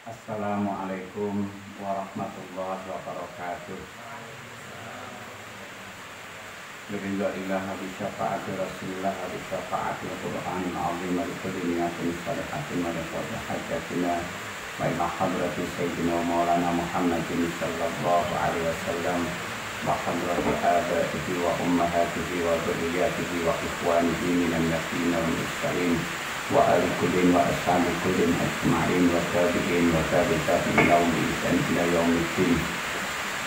Assalamualaikum warahmatullahi wabarakatuh. Alhamdulillah bi syafaati Rasulillah wa bi syafaati Qur'anil azim wa bi kulli niyatin shalihatin wa bi hajatina wa ila hadrati sayyidina wa maulana Muhammadin sallallahu alaihi wasallam wa hadrati abaihi wa ummahatihi wa dzurriyyatihi wa ikhwanihi minan nabiyyin wal mursalin wa ali kullin wa ashabi kullin ajma'in wa tabi'in wa tabi'in ila ihsan ila yaumiddin.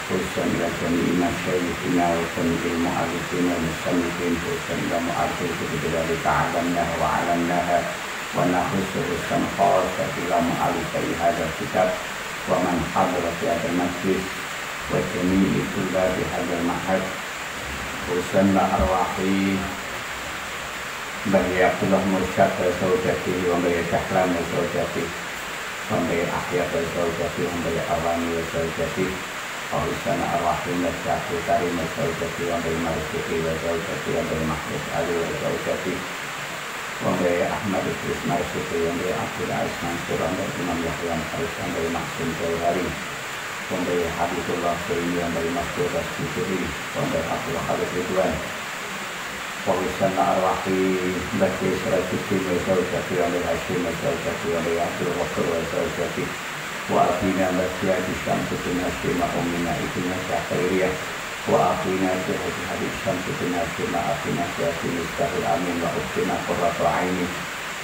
Khususan ila jami'i masyayikhina wa jami'il mu'arrikhina wa musannifin khususan ila mu'arrikh bidali ta'alamnaha wa 'alamnaha wa nahusu khususan khasat ila mu'arrikhi hadha kitab wa man hadara fi hadha majlis wa jami'i tullabi hadha ma'had khususan la arwahi Bayi Abdullah Mursyad wa Zawjati wa Bayi Dahlan wa Zawjati wa Bayi Ahyad wa Zawjati wa Bayi Awani wa Zawjati wa Husana Ar-Rahim wa Syahri Karim wa Zawjati wa Bayi Marzuki wa Zawjati wa Bayi Mahmud Ali wa Zawjati wa Bayi Ahmad Idris Marzuki wa Bayi Abdul Aziz Mansur wa Bayi Imam Yahya Haris wa Bayi Maksum Jauhari wa Bayi Habibullah Sayyidi wa Bayi Masjid Rasjiduri wa Bayi Abdul Khalid Ridwan Wawisana arwahi Baki Surajuddin wa Zawjati wa Hashim wa Zawjati wa Abdul Ghafur wa Zawjati wa Abina Baki Adi Syamsuddin Hashim wa Ummina Ibn Syahiriyah wa Abina Jihadi Hadis Syamsuddin Hashim wa Abina Syahid Mustahil Amin wa Ubtina Qurratu Aini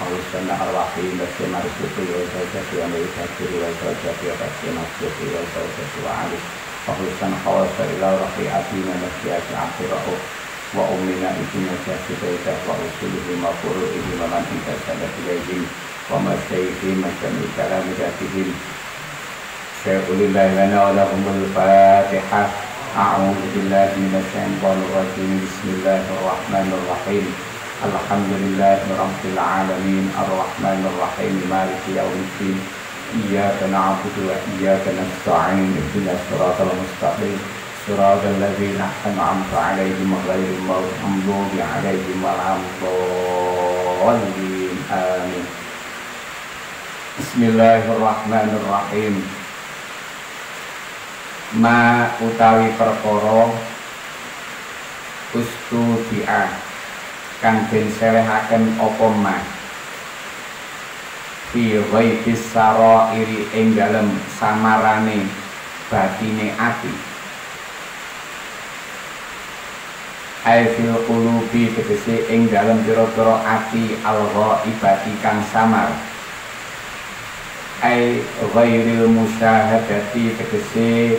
Wawisana arwahi Baki Marzuki wa Zawjati wa Hajiri wa Zawjati wa Baki Marzuki wa Zawjati wa Ali Wawisana Khawasa ila Rafi Abina Baki Adi Abdurra'uf wa ummina ibn Syahidaidah wa usulihi ma furu'ihi wa man intasadat ilaihim wa masyayihim masyami kalamidatihim syai'ulillahi lana wa lahumul fatihah. A'udhu billahi minasyaitanir rajim. Bismillahirrahmanirrahim. Alhamdulillahi rabbil alamin arrahmanir rahim maliki yaumiddin iyyaka na'budu wa iyyaka nasta'in ihdinas siratal mustaqim صراط الذين أنعمت عليهم غير المغضوب عليهم ولا الضالين آمين. Bismillahirrahmanirrahim. Ma utawi perkara ustudi'a kang den selehaken apa ma fi ghaibis sarairi ing dalem samarane batine ati Aifil qulubi tegese ing dalem pira-pira ati al-ghaibati kang samar. Ai ghairil musyahadati tegese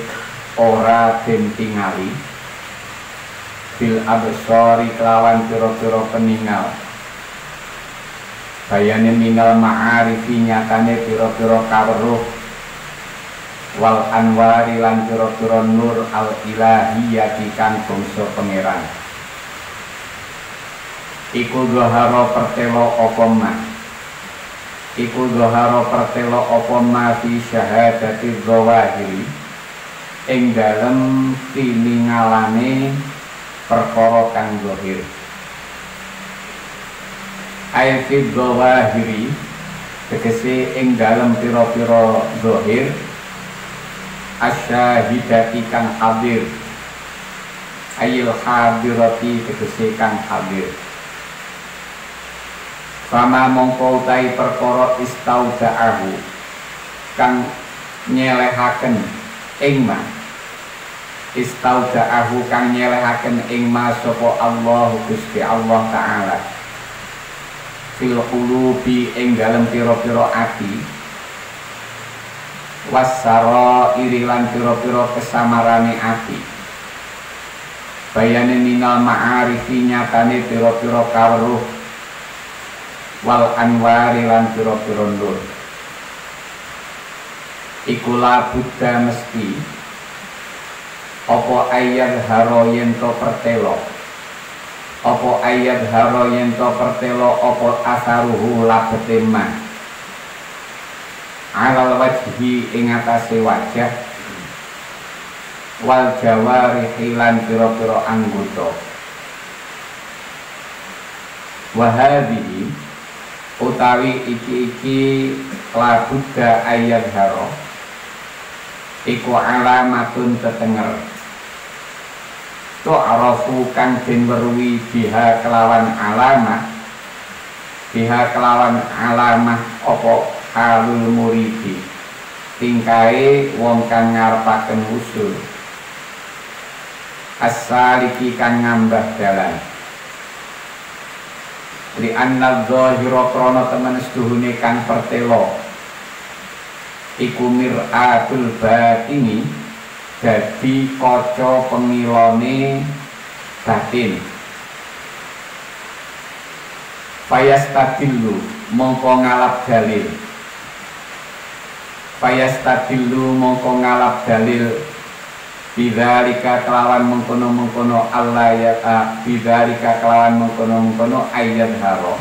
ora den tingali. Bil absari kelawan pira-pira peningal. Bayane minal ma'arifi nyatane pira-pira kaweruh wal anwari lan pira-pira nur al ilahiyati kang bangsa pangeran. Iku dhahara pertelo apa ma Iku dhahara pertelo apa ma fi syahadati dzawahiri ing dalem tiningalane perkara kang zahir. Ai fi dzawahiri tegese ing dalem pira-pira zahir asyahidati kang hadir. Ayil hadirati tegese kang hadir. Fama mongko utai perkara istauda'ahu kang nyelehaken ing ma istauda'ahu kang nyelehaken ing ma sapa Allah Gusti Allah taala fil qulubi ing dalem pira-pira ati wasara irilan pira-pira kesamarane ati bayane minal ma'arifi nyatane pira-pira kaweruh wal anwari lan pira-pira nur. Iku la buddha mesti apa ayat haro yen to pertelo, apa ayat haro yen to pertelo apa asaruhu labete man alal wajhi ing atase wajah wal jawarihi lan pira-pira anggota. Wa hadhihi utawi iki labudha ayat haro iku alamatun tetenger tu'arafu kang den weruhi biha kelawan alamah apa halul muridi tingkae wong kang ngarepaken usul as-saliki kang ngambah dalan li anna dhahira krana temen seduhune kang pertelo iku mir'atul batini dadi kaca pengilone batin. Fayastadillu mongko ngalap dalil, fayastadillu mongko ngalap dalil bidzalika kelawan mengkono-mengkono Allah ya bidzalika kelawan mengkono-mengkono ayat haro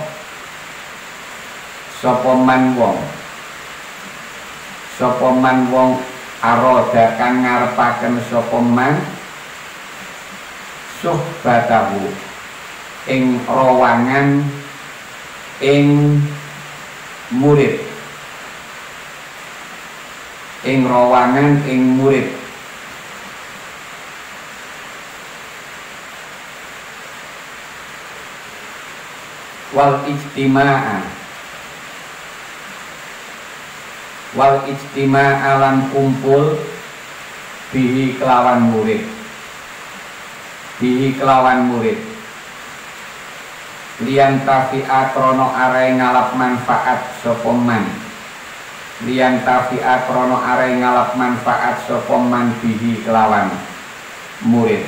sapa man wong aroda kang ngarepaken sapa man suhbatahu ing rawangan ing murid wal ijtima'a lan kumpul bihi kelawan murid liyan tafi'a krono arai ngalap manfaat sopoman bihi kelawan murid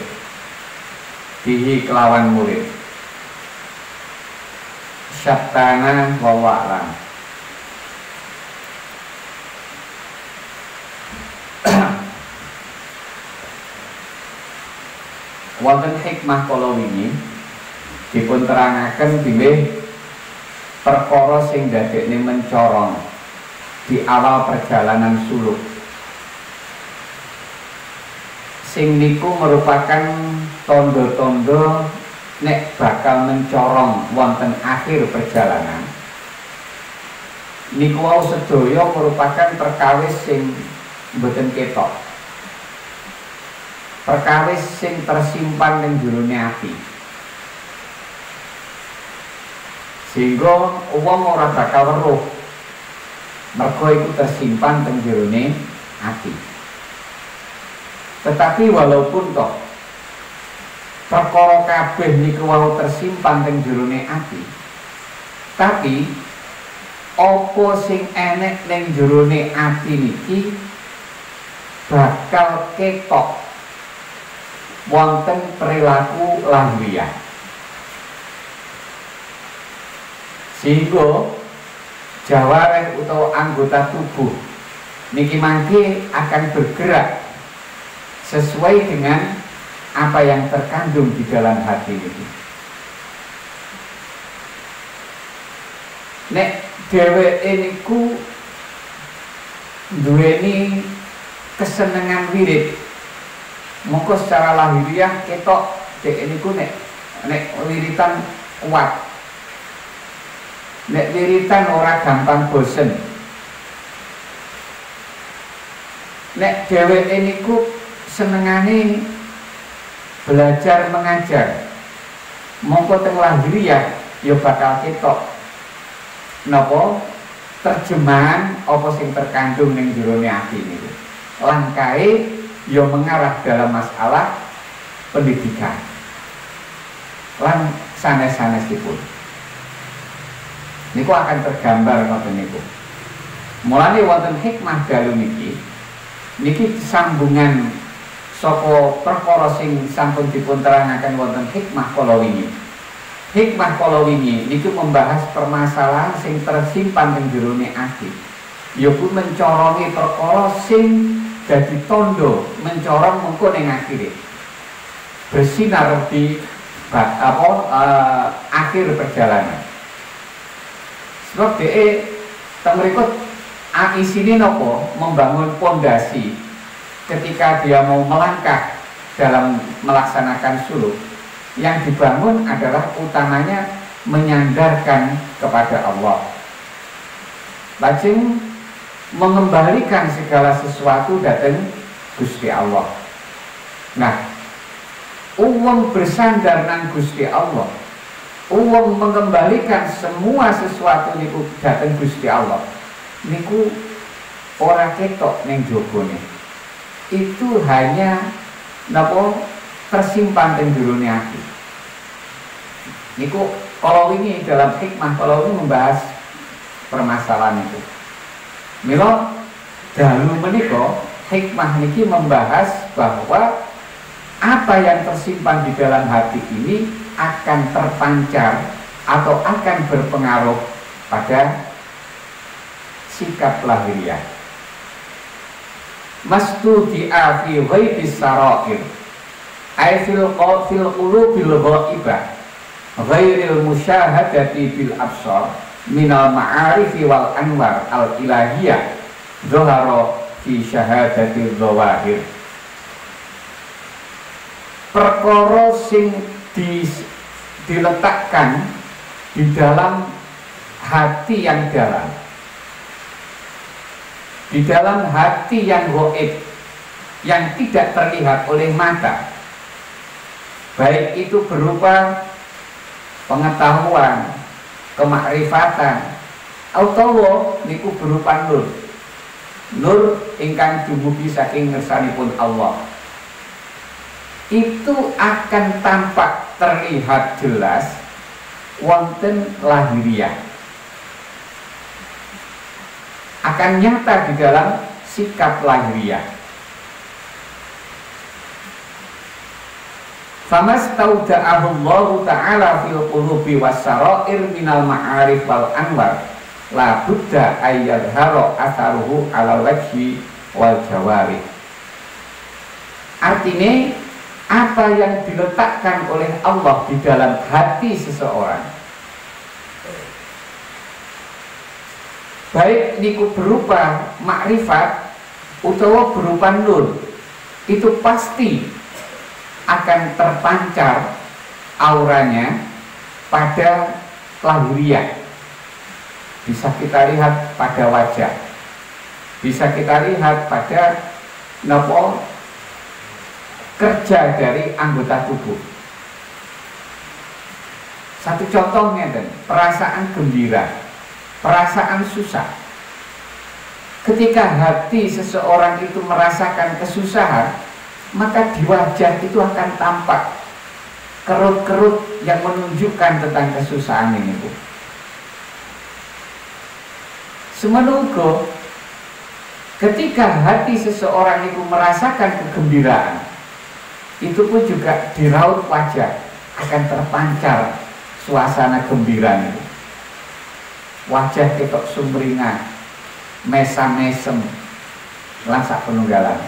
syattana wa wa'lam. Wonten hikmah kala wingi dipun terangaken bilih perkara sing dadekne mencorong di awal perjalanan suluk. Sing niku merupakan tondo-tondo nek bakal mencorong wonten akhir perjalanan. Niku wau sedaya merupakan perkawis sing mboten ketok. Perkawis sing tersimpan ning jerone ati. Sehingga wong ora bakal weruh. Mergo iku tersimpan teng jerone ati. Tetapi walaupun toh perkara kabeh niku wau tersimpan teng jerone ati. Tapi apa sing enek ning jerone ati niki bakal ketok wonten perilaku lahiriah. Sehingga jawareh utawa anggota tubuh niki mangke akan bergerak sesuai dengan apa yang terkandung di dalam hati ini. Nek dheweke niku duweni kesenengan wirid, mongko secara lahiriah ketok dhek niku nek wiritan kuat, nek wiritan ora gampang bosen, nek dheweke niku senengane belajar mengajar, mongko teng lahiriah ya bakal ketok napa terjemahan apa sing terkandung ning jerone ati niku. Langkahe ya mengarah dalam masalah pendidikan lan sanes-sanesipun niku akan tergambar ngoten niku. Mulane wonten hikmah dalu niki sambungan saka perkara sing sampun dipun terangaken wonten hikmah kala wingi. Hikmah kala wingi niku membahas permasalahan sing tersimpan ing jerone ati. Ya pun mencorongi perkara sing dadi tondo mencorong mengko ning akhire. Bersinar di akhir perjalanan. Sebab mereka isine nopo membangun pondasi ketika dia mau melangkah dalam melaksanakan suluk. Yang dibangun adalah utamanya menyandarkan kepada Allah. Lajeng mengembalikan segala sesuatu datang Gusti Allah. Nah, uang bersandar nang Gusti Allah, uang mengembalikan semua sesuatu niku datang Gusti Allah. Niku ora ketok ning jobone. Itu hanya napa tersimpan ing durune ati. Niku kalau ini dalam hikmah, kalau ini membahas permasalahan itu. Mila dalu menika hikmah niki membahas bahwa apa yang tersimpan di dalam hati ini akan terpancar atau akan berpengaruh pada sikap lahiriah. Mastudi'a fi ghaibis sarair ay fil qulubil ghaibah ghairil musyahadati bil absar minal ma'arifi wal anwar al ilahiyah dhahara fi syahadatil zawahir. Perkara sing diletakkan di dalam hati yang dalam, di dalam hati yang gaib, yang tidak terlihat oleh mata, baik itu berupa pengetahuan, kemakrifatan, atau niku berupa nur ingkang dumugi saking ngersanipun Allah. Itu akan tampak terlihat jelas wonten lahiriah, akan nyata di dalam sikap lahiriah. Famastauda'ahu Allah Ta'ala fil qulubi wassarair minal ma'arif wal anwar la budda ayyadhara atharuhu ala wajhi wal jawari. Artinya apa yang diletakkan oleh Allah di dalam hati seseorang, baik niku berupa makrifat utawa berupa nur, itu pasti akan terpancar auranya pada lahiriah. Bisa kita lihat pada wajah, bisa kita lihat pada nopo kerja dari anggota tubuh. Satu contohnya, perasaan gembira, perasaan susah. Ketika hati seseorang itu merasakan kesusahan, maka di wajah itu akan tampak kerut-kerut yang menunjukkan tentang kesusahan ini. Semenuga ketika hati seseorang itu merasakan kegembiraan, itu pun juga di raut wajah akan terpancar suasana gembira itu. Wajah ketok sumringah, mesam-mesem, lasak penunggalan.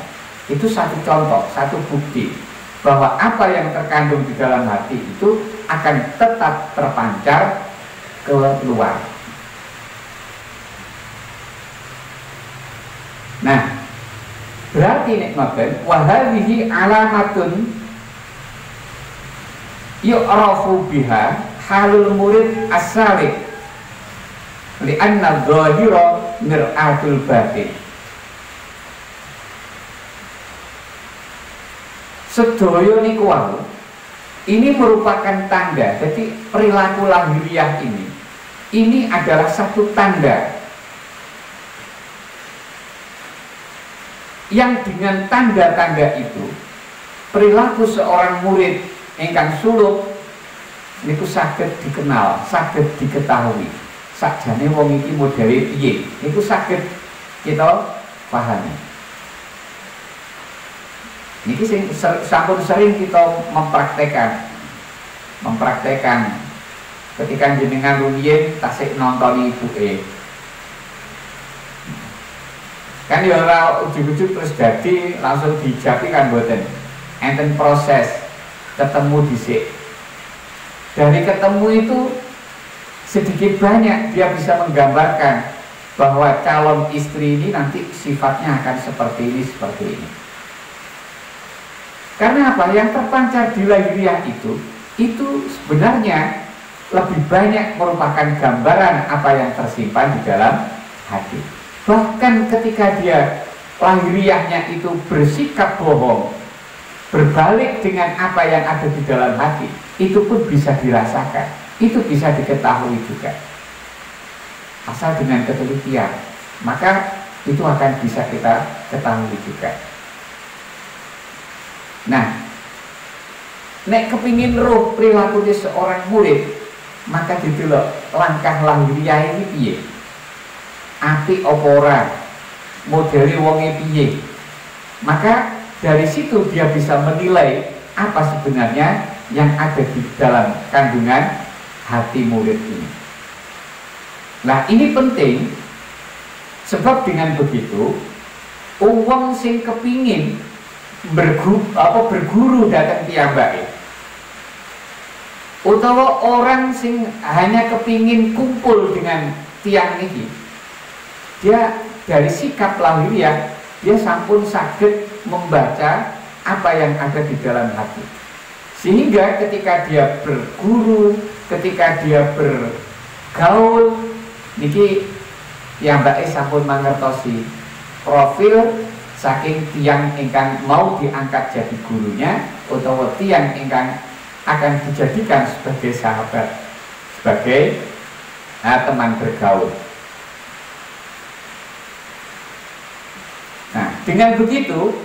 Itu satu contoh, satu bukti bahwa apa yang terkandung di dalam hati itu akan tetap terpancar keluar. Nah, berarti nikmaten wahadhihi alamatun yu'rafu biha halul murid as-salik li'anna dhahira mir'atul batin. Sedaya niku wau ini merupakan tanda. Jadi perilaku lahiriah ini adalah satu tanda yang dengan tanda-tanda itu perilaku seorang murid ingkang suluk niku saged dikenal, saged diketahui. Sakjane wong iki modele piye niku saged kita pahami. Niki sampun sering kita mempraktekkan ketika jenengan rumiyin tasik nonton ibuke. Kan ya ora ujug-ujug terus dadi langsung dijapi kan mboten. Enten proses ketemu dhisik. Dari ketemu itu sedikit banyak dia bisa menggambarkan bahwa calon istri ini nanti sifatnya akan seperti ini, seperti ini. Karena apa? Yang terpancar di lahiriah itu sebenarnya lebih banyak merupakan gambaran apa yang tersimpan di dalam hati. Bahkan ketika dia lahiriahnya itu bersikap bohong, berbalik dengan apa yang ada di dalam hati, itu pun bisa dirasakan, itu bisa diketahui juga. Asal dengan ketelitian, maka itu akan bisa kita ketahui juga. Nah, nek kepingin roh perilaku seorang murid, maka gitu loh, langkah lahiriah ini piye? Api opora, modeli wonge piye? Maka dari situ dia bisa menilai apa sebenarnya yang ada di dalam kandungan hati murid ini. Nah, ini penting, sebab dengan begitu uang sing kepingin berguru datang piyambake, utawa orang sing hanya kepingin kumpul dengan tiang ini, dia dari sikap lahiriah dia sampun saged membaca apa yang ada di dalam hati, sehingga ketika dia berguru, ketika dia bergaul niki piyambake sampun mangertosi profil saking tiang ingkang mau diangkat jadi gurunya, utawa tiang ingkang akan dijadikan sebagai sahabat, sebagai teman bergaul. Nah, dengan begitu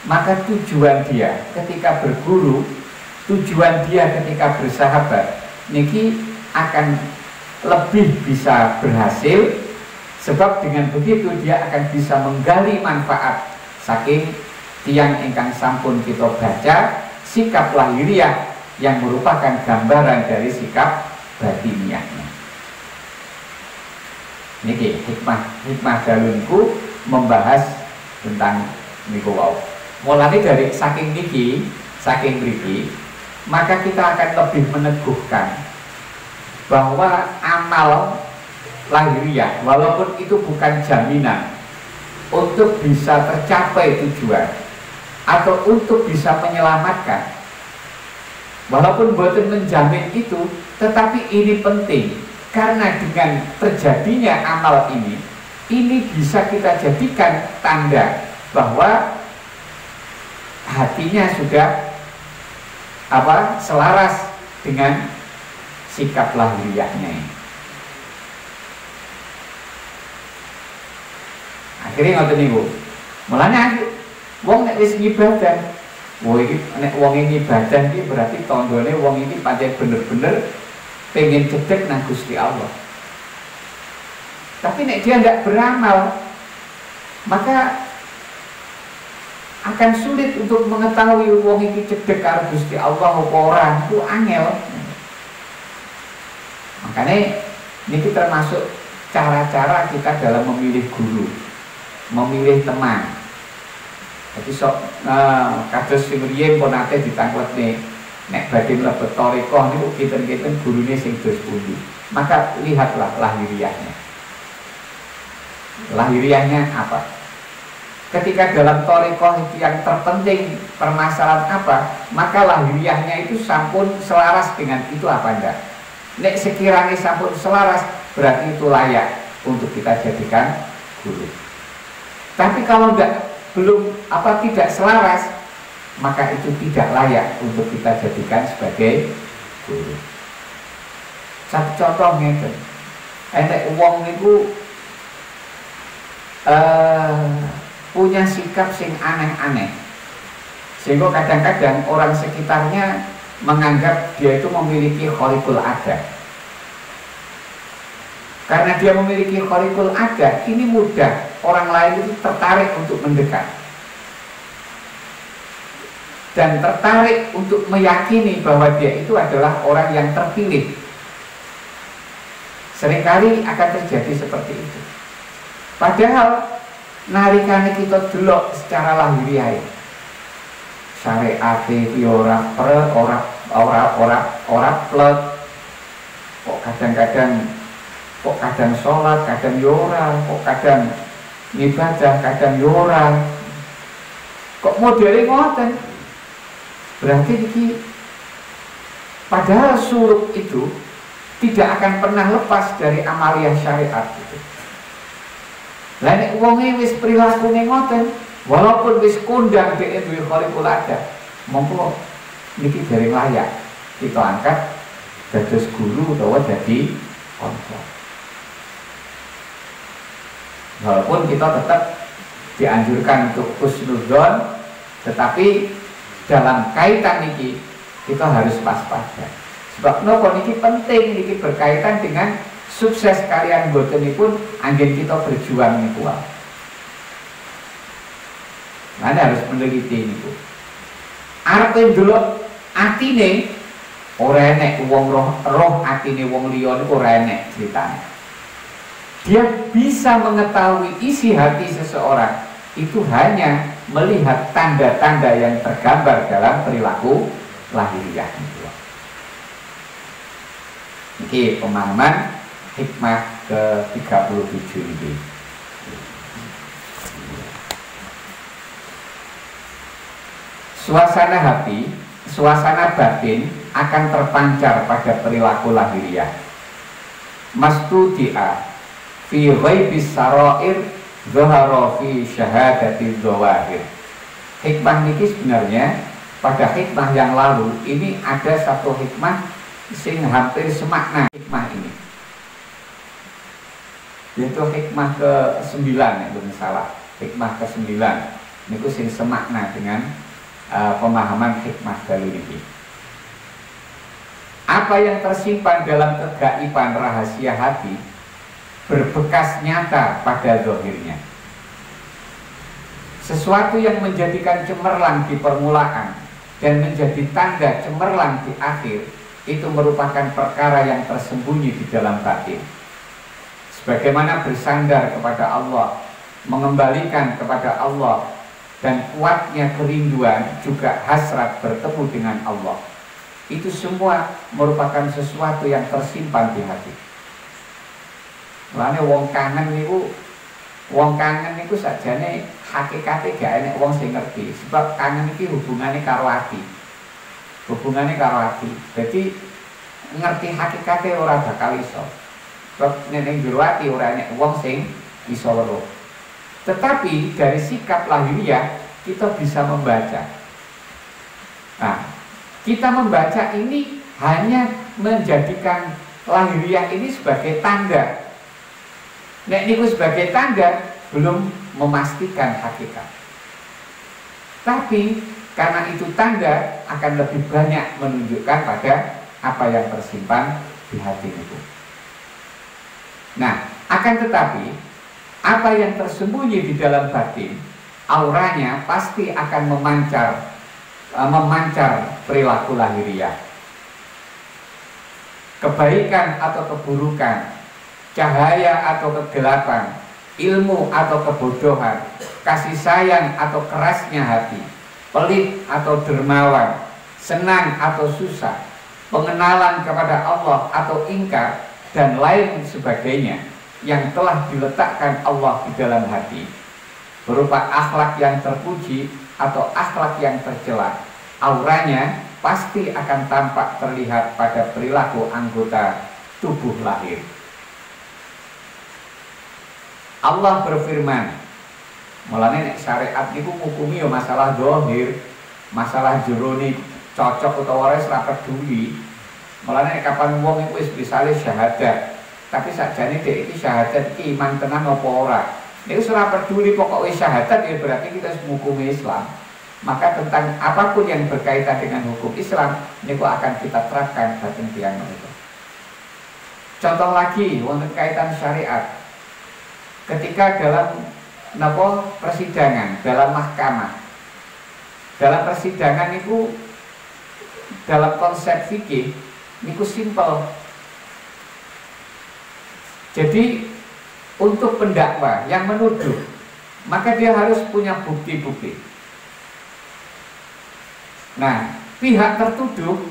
maka tujuan dia ketika berguru, tujuan dia ketika bersahabat niki akan lebih bisa berhasil, sebab dengan begitu dia akan bisa menggali manfaat saking tiang ingkang sampun kita baca sikap lahiriah yang merupakan gambaran dari sikap batiniahnya. Niki hikmah dalunku membahas tentang niku wau. Mulane dari saking niki, saking mriki, maka kita akan lebih meneguhkan bahwa amal lahiriah walaupun itu bukan jaminan untuk bisa tercapai tujuan atau untuk bisa menyelamatkan, walaupun boten menjamin itu, tetapi ini penting karena dengan terjadinya amal ini bisa kita jadikan tanda bahwa hatinya sudah selaras dengan sikap lahiriahnya ini. Akhirnya ngoten niku. Mulane wong nek wis ngibadah, nek wong ini ibadah iki berarti tandane wong ini pancen bener-bener pengen cedhek nang Gusti Allah. Tapi nek dia tidak beramal, maka akan sulit untuk mengetahui wong iki cedhek karo Gusti Allah apa ora, itu angel. Makanya ini termasuk cara-cara kita dalam memilih guru, memilih teman. Jadi kados sing riyen pun ate ditangkletne nek badhe mlebet thariqah niku kinten-kinten gurune sing dos pundi. Maka lihatlah lahiriahnya. Lahiriahnya apa? Ketika dalam thariqah yang terpenting permasalahan apa, maka lahiriahnya itu sampun selaras dengan itu apa enggak? Nek sekiranya sampun selaras, berarti itu layak untuk kita jadikan guru. Tapi kalau tidak selaras, maka itu tidak layak untuk kita jadikan sebagai guru. Satu contoh ngeten, enek wong niku punya sikap sing aneh-aneh, sehingga kadang-kadang orang sekitarnya menganggap dia itu memiliki khariqul adat. Karena dia memiliki khariqul adat, ini mudah orang lain itu tertarik untuk mendekat dan tertarik untuk meyakini bahwa dia itu adalah orang yang terpilih. Seringkali akan terjadi seperti itu. Padahal nalikane kita delok secara lahiriah syariat iki ora plek, kok kadang sholat, kadang yora, kok kadang ibadah, kadang yora, kok modelnya ngoten. Berarti iki padahal suruk itu tidak akan pernah lepas dari amalia syariat gitu. Lah nek wonge wis prilakune ngoten, walaupun wis kondang dhek duwe khaliqul adat, monggo niki dereng layak kita angkat dados guru utawa dadi konco. Walaupun kita tetap dianjurkan untuk husnudzon, tetapi dalam kaitan niki kita harus waspada. Sebab nopo niki penting, niki berkaitan dengan sukses kalian botenipun anggen kita berjuang niku. Anda harus meneliti niku. Arepe ndelok atine ora enek wong roh atine wong liya niku ora enek ceritane. Dia bisa mengetahui isi hati seseorang itu hanya melihat tanda-tanda yang tergambar dalam perilaku lahiriah. Ini pemahaman hikmah ke-37 ini. Suasana hati, suasana batin akan terpancar pada perilaku lahiriah. Mastudi'a fi ghaibis sarair dhahara fi syahadati dhawahir. Hikmah ini sebenarnya pada hikmah yang lalu ini ada satu hikmah sing hampir semakna hikmah ini, yaitu hikmah ke-9 ya, belum salah, hikmah ke-9 niku sing semakna dengan pemahaman hikmah dalu ini. Apa yang tersimpan dalam kegaiban rahasia hati berbekas nyata pada zahirnya. Sesuatu yang menjadikan cemerlang di permulaan dan menjadi tanda cemerlang di akhir itu merupakan perkara yang tersembunyi di dalam batin. Sebagaimana bersandar kepada Allah, mengembalikan kepada Allah, dan kuatnya kerinduan juga hasrat bertemu dengan Allah. Itu semua merupakan sesuatu yang tersimpan di hati. Mulane wong kangen niku sakjane hakikate gak enek wong sing ngerti. Sebab kangen iki hubungannya karo ati. Jadi ngerti hakikate ora bakal iso. Sebab ning jero ati ora enek wong sing iso weruh. Tetapi dari sikap lahiriah kita bisa membaca. Nah, kita membaca ini hanya menjadikan lahiriah ini sebagai tanda. Nek niku sebagai tanda belum memastikan hakikat. Tapi karena itu tanda akan lebih banyak menunjukkan pada apa yang tersimpan di hati itu. Nah, akan tetapi apa yang tersembunyi di dalam batin, auranya pasti akan memancar perilaku lahiriah. Kebaikan atau keburukan, cahaya atau kegelapan, ilmu atau kebodohan, kasih sayang atau kerasnya hati, pelit atau dermawan, senang atau susah, pengenalan kepada Allah atau ingkar, dan lain sebagainya yang telah diletakkan Allah di dalam hati, berupa akhlak yang terpuji atau akhlak yang tercela, auranya pasti akan tampak terlihat pada perilaku anggota tubuh lahir. Allah berfirman, mulane nek syariat niku ngukumi ya masalah zahir, masalah jero ni cocok utawa ora ora peduli. Mulane nek kapan wong iku wis misale syahadat, tapi sakjane dhek iki syahadat iki iman tenan apa ora. Nek wis ora peduli pokok wis syahadat ya berarti kita ngukumi Islam. Maka tentang apapun yang berkaitan dengan hukum Islam niku akan kita terapkan batin tiyang menika. Contoh lagi wonten kaitan syariat. Ketika dalam persidangan, dalam mahkamah, dalam persidangan itu dalam konsep fikih niku simpel. Jadi untuk pendakwa yang menuduh maka dia harus punya bukti-bukti. Nah, pihak tertuduh,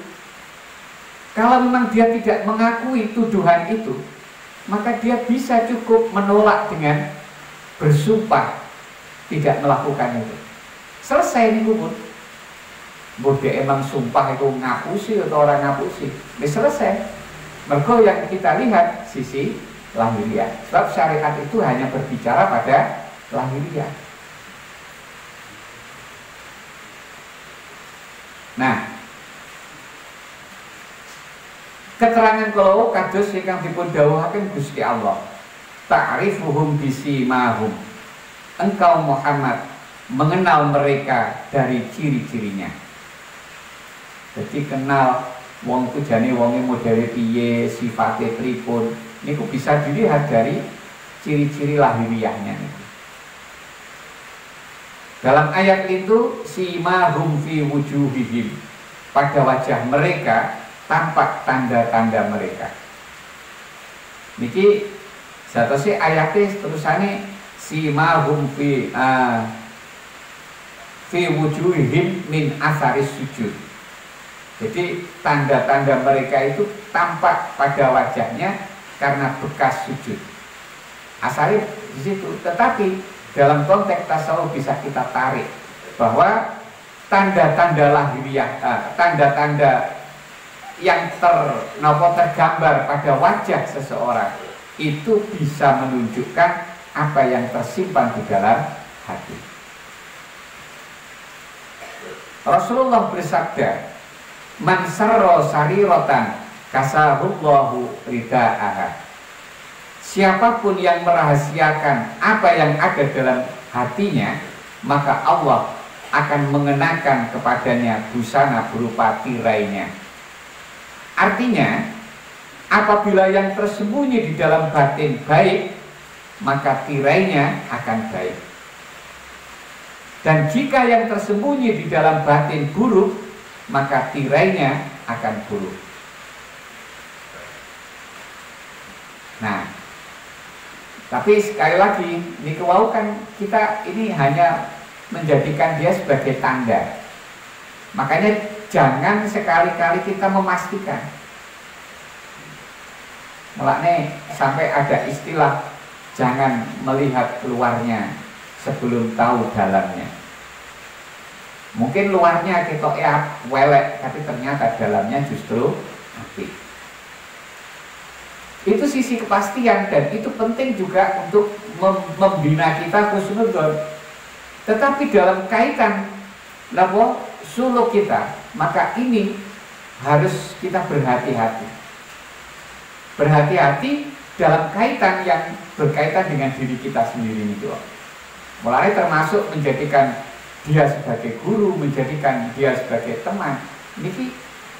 kalau memang dia tidak mengakui tuduhan itu, maka dia bisa cukup menolak dengan bersumpah tidak melakukan itu. Selesai ini kubur. Bode emang sumpah itu ngapusi atau orang ngapusi, ini selesai. Mergo yang kita lihat sisi lahiriah. Sebab syariat itu hanya berbicara pada lahiriah. Nah, keterangan kalau kados ingkang dipun dawuhaken Gusti Allah, ta'rifuhum bisimahum. Engkau Muhammad mengenal mereka dari ciri-cirinya. Jadi kenal wong ku jane wonge modele piye, sifate pripun, niku bisa dilihat dari ciri-ciri lahiriahnya niku. Dalam ayat itu simahum fi wujuhihim, pada wajah mereka tampak tanda-tanda mereka. Niki satose ayate terusane simahum fi wujuhihim min asaris sujud. Jadi tanda-tanda mereka itu tampak pada wajahnya karena bekas sujud. Asalnya di situ. Tetapi dalam konteks tasawuf bisa kita tarik bahwa tanda-tanda lahiriah, tanda-tanda yang tergambar pada wajah seseorang itu bisa menunjukkan apa yang tersimpan di dalam hati. Rasulullah bersabda, man sarra sariratan kasahullahu rida'aha. Siapapun yang merahasiakan apa yang ada dalam hatinya, maka Allah akan mengenakan kepadanya busana berupa tirainya. Artinya, apabila yang tersembunyi di dalam batin baik, maka tirainya akan baik. Dan jika yang tersembunyi di dalam batin buruk, maka tirainya akan buruk. Nah, tapi sekali lagi, ini kewaukan kita ini hanya menjadikan dia sebagai tanda. Makanya jangan sekali-kali kita memastikan. Makanya sampai ada istilah jangan melihat luarnya sebelum tahu dalamnya. Mungkin luarnya ketok ya welek, tapi ternyata dalamnya justru apik. Itu sisi kepastian, dan itu penting juga untuk membina kita husnudzon. Tetapi dalam kaitan suluk kita, maka ini harus kita berhati-hati. Berhati-hati dalam kaitan yang berkaitan dengan diri kita sendiri itu. Mulai termasuk menjadikan dia sebagai guru, menjadikan dia sebagai teman. Ini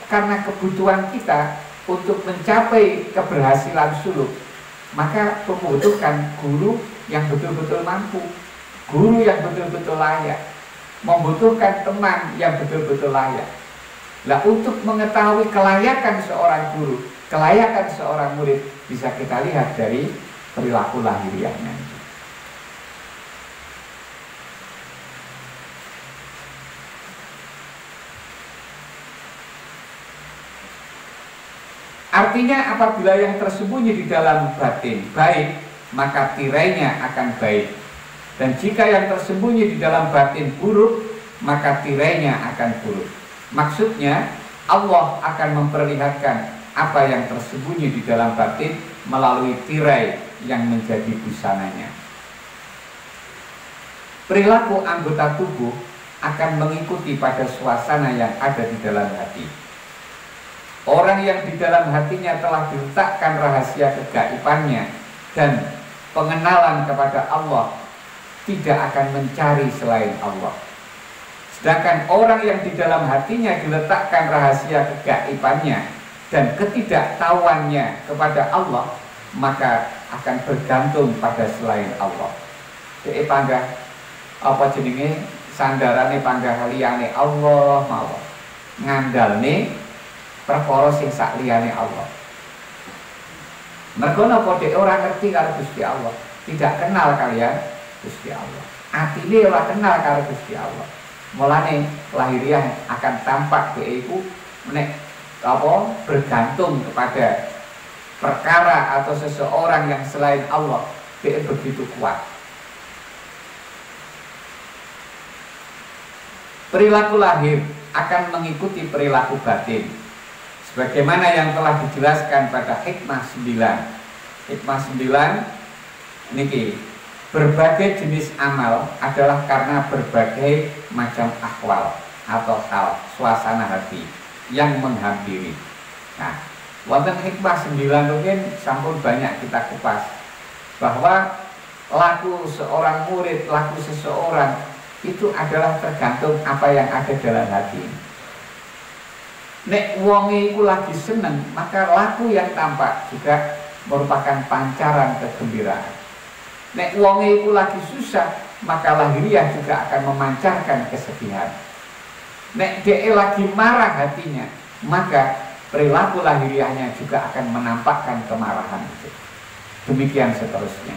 karena kebutuhan kita untuk mencapai keberhasilan suluk, maka membutuhkan guru yang betul-betul mampu, guru yang betul-betul layak, membutuhkan teman yang betul-betul layak. Nah, untuk mengetahui kelayakan seorang guru, kelayakan seorang murid, bisa kita lihat dari perilaku lahiriahnya. Artinya apabila yang tersembunyi di dalam batin baik, maka tirainya akan baik. Dan jika yang tersembunyi di dalam batin buruk, maka tirainya akan buruk. Maksudnya Allah akan memperlihatkan apa yang tersembunyi di dalam batin melalui tirai yang menjadi busananya. Perilaku anggota tubuh akan mengikuti pada suasana yang ada di dalam hati. Orang yang di dalam hatinya telah diletakkan rahasia kegaibannya dan pengenalan kepada Allah, tidak akan mencari selain Allah. Sedangkan orang yang di dalam hatinya diletakkan rahasia kegaibannya dan ketidaktahuannya kepada Allah, maka akan bergantung pada selain Allah. Jadi panggah apa jenenge sandarane panggah liyane Allah mawon. Ngandalne perkara sing sak liyane Allah. Mergo napa dhek ora ngerti karo Gusti Allah, tidak kenal kalian Gusti Allah. atine ora kenal karo Gusti Allah. Mulane lahiriah akan tampak iku nek bergantung kepada perkara atau seseorang yang selain Allah, dia begitu kuat. Perilaku lahir akan mengikuti perilaku batin, sebagaimana yang telah dijelaskan pada hikmah 9. Hikmah 9 niki, berbagai jenis amal adalah karena berbagai macam akwal atau hal suasana hati yang menghampiri. Nah, wonten hikmah 9 mungkin sampun banyak kita kupas, bahwa laku seorang murid, laku seseorang itu adalah tergantung apa yang ada dalam hati. Nek wonge iku lagi seneng, maka laku yang tampak juga merupakan pancaran kegembiraan. Nek wonge iku lagi susah, maka lahiriah juga akan memancarkan kesedihan. Nek dia lagi marah hatinya, maka perilaku lahiriahnya juga akan menampakkan kemarahan itu. Demikian seterusnya.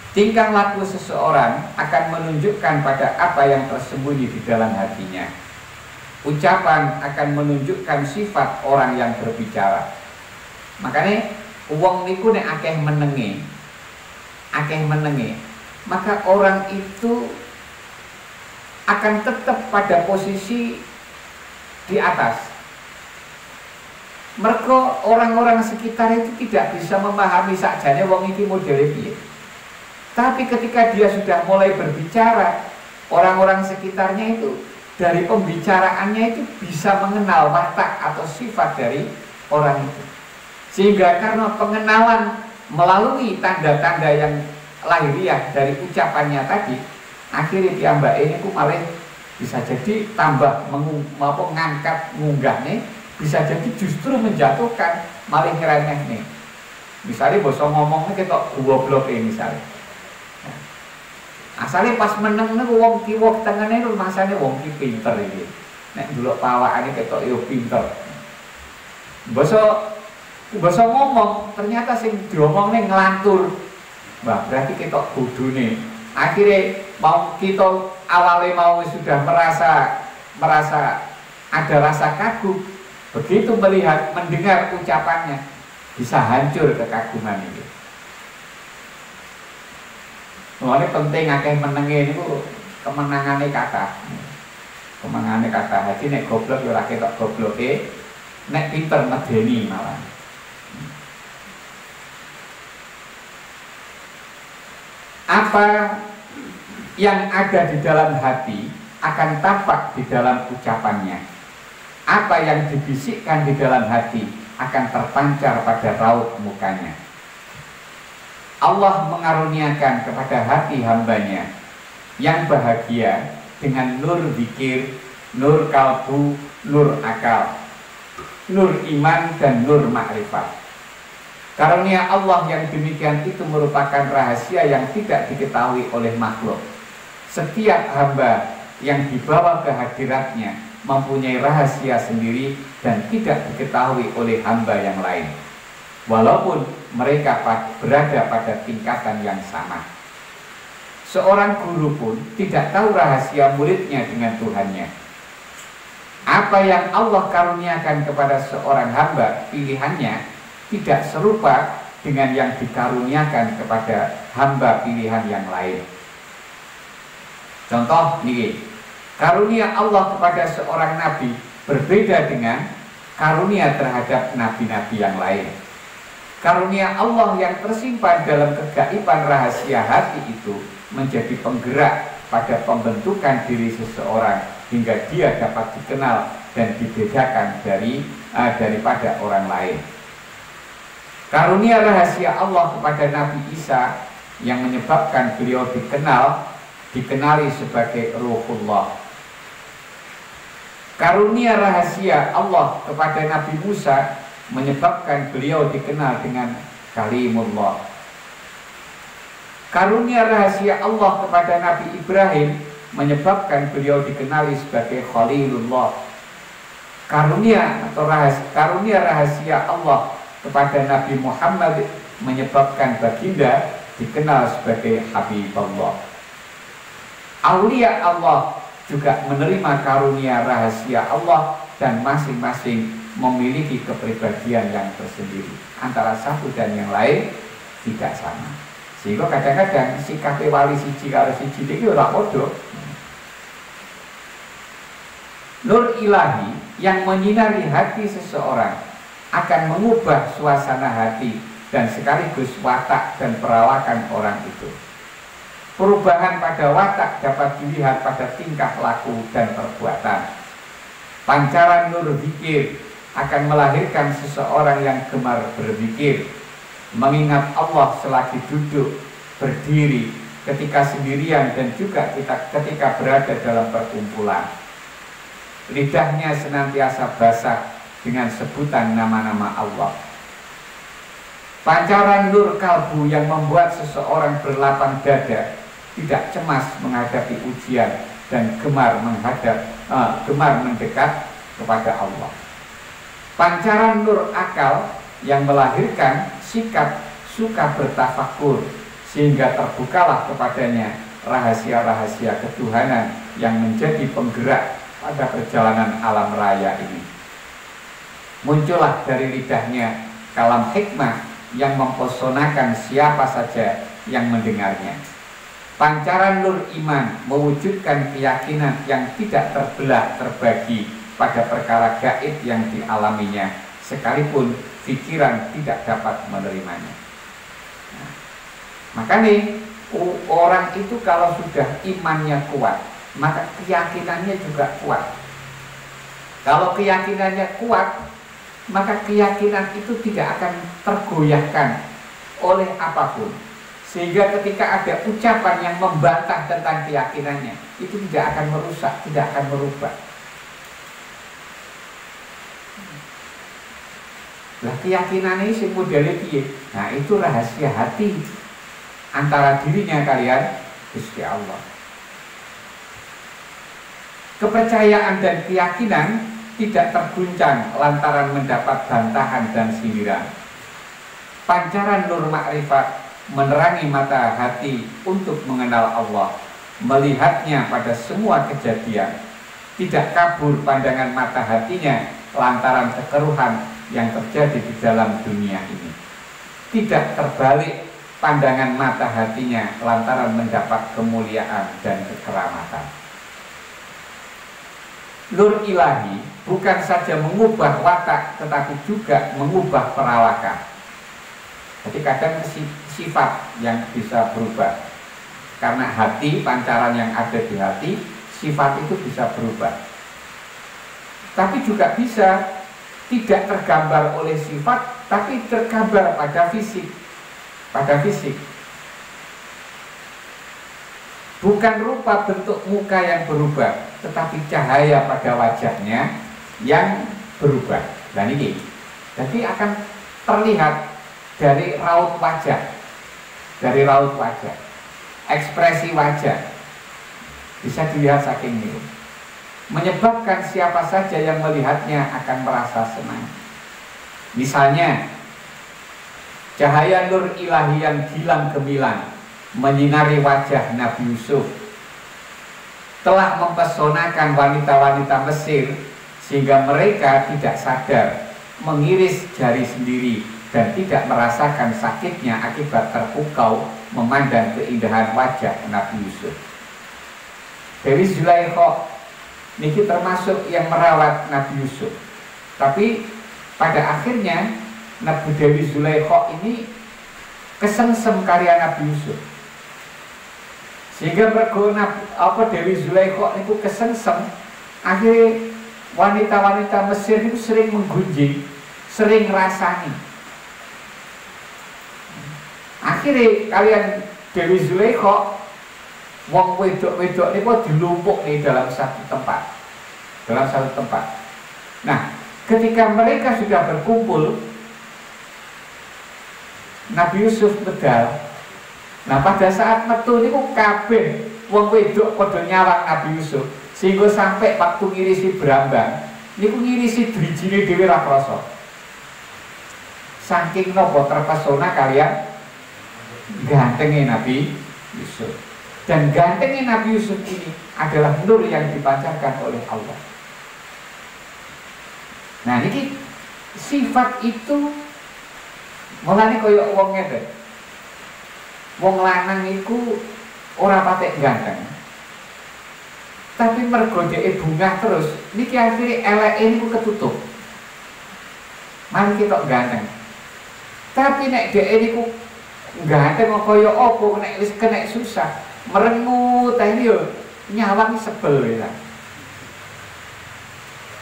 Tingkah laku seseorang akan menunjukkan pada apa yang tersembunyi di dalam hatinya. Ucapan akan menunjukkan sifat orang yang berbicara. Makanya wong niku nek akeh menenge, maka orang itu akan tetap pada posisi di atas. Mergo orang-orang sekitar itu tidak bisa memahami sakjane wong iki modele piye. Tapi ketika dia sudah mulai berbicara, orang-orang sekitarnya itu dari pembicaraannya itu bisa mengenal watak atau sifat dari orang itu. Sehingga karena pengenalan melalui tanda-tanda yang lahiriah dari ucapannya tadi, akhirnya piyambake ini malah bisa jadi tambah ngangkat ngunggahnya, bisa jadi justru menjatuhkan malah ngeremehne. Misalnya basa ngomongnya ketok goblok misalnya. Asalnya pas meneng niku wong kiwa tengene rumasane wong ki pinter iki. Nek ndelok pawakane ketok yo pinter. Basa ngomong ternyata sing diomongne nglantur. Wah, berarti ketok bodhone. Akhirnya mau kita awalnya mau sudah merasa ada rasa kagum, begitu mendengar ucapannya bisa hancur kekaguman itu. Ini penting akeh menenge niku kemenangane kathah. Kemenangane kathah. Dadi nek goblok ya ora ketok gobloke, nek pinter medeni malah. Apa yang ada di dalam hati akan tampak di dalam ucapannya. Apa yang dibisikkan di dalam hati akan terpancar pada raut mukanya. Allah mengaruniakan kepada hati hambanya yang bahagia dengan nur zikir, nur kalbu, nur akal, nur iman dan nur makrifat. Karunia Allah yang demikian itu merupakan rahasia yang tidak diketahui oleh makhluk. Setiap hamba yang dibawa ke hadiratnya mempunyai rahasia sendiri dan tidak diketahui oleh hamba yang lain, walaupun mereka berada pada tingkatan yang sama. Seorang guru pun tidak tahu rahasia muridnya dengan Tuhannya. Apa yang Allah karuniakan kepada seorang hamba pilihannya tidak serupa dengan yang dikaruniakan kepada hamba pilihan yang lain. Contoh nih, karunia Allah kepada seorang nabi berbeda dengan karunia terhadap nabi-nabi yang lain. Karunia Allah yang tersimpan dalam kegaiban rahasia hati itu menjadi penggerak pada pembentukan diri seseorang hingga dia dapat dikenal dan dibedakan daripada orang lain. Karunia rahasia Allah kepada Nabi Isa yang menyebabkan beliau dikenali sebagai Ruhullah. Karunia rahasia Allah kepada Nabi Musa menyebabkan beliau dikenal dengan Kalimullah. Karunia rahasia Allah kepada Nabi Ibrahim menyebabkan beliau dikenali sebagai Khalilullah. Karunia rahasia Allah kepada Nabi Muhammad menyebabkan baginda dikenal sebagai Habibullah. Aulia Allah juga menerima karunia rahasia Allah dan masing-masing memiliki kepribadian yang tersendiri. Antara satu dan yang lain tidak sama. Sehingga kadang-kadang sikap wali siji karo siji iki ora padha. Nur ilahi yang menyinari hati seseorang akan mengubah suasana hati dan sekaligus watak dan perawakan orang itu. Perubahan pada watak dapat dilihat pada tingkah laku dan perbuatan. Pancaran nur zikir akan melahirkan seseorang yang gemar berzikir, mengingat Allah selagi duduk, berdiri, ketika sendirian dan juga ketika berada dalam perkumpulan. Lidahnya senantiasa basah dengan sebutan nama-nama Allah. Pancaran nur kalbu yang membuat seseorang berlapang dada, tidak cemas menghadapi ujian dan gemar mendekat kepada Allah. Pancaran nur akal yang melahirkan sikap suka bertafakur, sehingga terbukalah kepadanya rahasia-rahasia ketuhanan yang menjadi penggerak pada perjalanan alam raya ini. Muncullah dari lidahnya kalam hikmah yang mempesonakan siapa saja yang mendengarnya. Pancaran nur iman mewujudkan keyakinan yang tidak terbelah terbagi pada perkara gaib yang dialaminya, sekalipun pikiran tidak dapat menerimanya. Nah, makanya orang itu kalau sudah imannya kuat, maka keyakinannya juga kuat. Kalau keyakinannya kuat, maka keyakinan itu tidak akan tergoyahkan oleh apapun. Sehingga ketika ada ucapan yang membantah tentang keyakinannya, itu tidak akan merusak, tidak akan merubah. Lah keyakinan ini sing modele piye? Nah, itu rahasia hati antara dirinya kalian Gusti Allah. Kepercayaan dan keyakinan tidak terguncang lantaran mendapat bantahan dan sindiran. Pancaran nur makrifat menerangi mata hati untuk mengenal Allah, melihatnya pada semua kejadian. Tidak kabur pandangan mata hatinya lantaran kekeruhan yang terjadi di dalam dunia ini. Tidak terbalik pandangan mata hatinya lantaran mendapat kemuliaan dan kekeramatan. Nur ilahi bukan saja mengubah watak, tetapi juga mengubah perawakan. Jadi kadang sifat yang bisa berubah, karena hati, pancaran yang ada di hati, sifat itu bisa berubah. Tapi juga bisa tidak tergambar oleh sifat, tapi tergambar pada fisik. Pada fisik. Bukan rupa bentuk muka yang berubah, tetapi cahaya pada wajahnya yang berubah. Dan ini, jadi akan terlihat dari raut wajah, ekspresi wajah bisa dilihat saking ini, menyebabkan siapa saja yang melihatnya akan merasa senang. Misalnya, cahaya nur ilahi yang gilang gemilang menyinari wajah Nabi Yusuf telah mempesonakan wanita-wanita Mesir sehingga mereka tidak sadar mengiris jari sendiri dan tidak merasakan sakitnya akibat terpukau memandang keindahan wajah Nabi Yusuf. Dewi Zulaikha niki termasuk yang merawat Nabi Yusuf. Tapi pada akhirnya Nabi Dewi Zulaikha ini kesengsem karya Nabi Yusuf. Sehingga mergo Dewi Zulaikha itu kesengsem, akhirnya wanita-wanita Mesir itu sering menggunjing, sering rasani. Akhirnya kalian Dewi Zulaikha, wong wedok-wedok ini kok dilumpuk nih dalam satu tempat. Nah, ketika mereka sudah berkumpul, Nabi Yusuf medal. Nah, pada saat metu niku kabeh wong wedok padha nyawang Nabi Yusuf, sehingga sampai waktu ngirisi brambang niku ngirisi drijine dhewe ra krasa. Saking napa terpesona kalian gantengnya Nabi Yusuf. Dan gantengnya Nabi Yusuf ini adalah nur yang dipancarkan oleh Allah. Nah ini sifat itu mulane kaya wong ngene. Wong lanang iku ora patek ganteng. Tapi mergo dhek bungah terus, niki akhire eleke niku ketutup. Mari kita ganteng. Tapi nek dhek niku ganteng kaya apa nek wis kena susah, merengut ini yo nyawang sebel ya.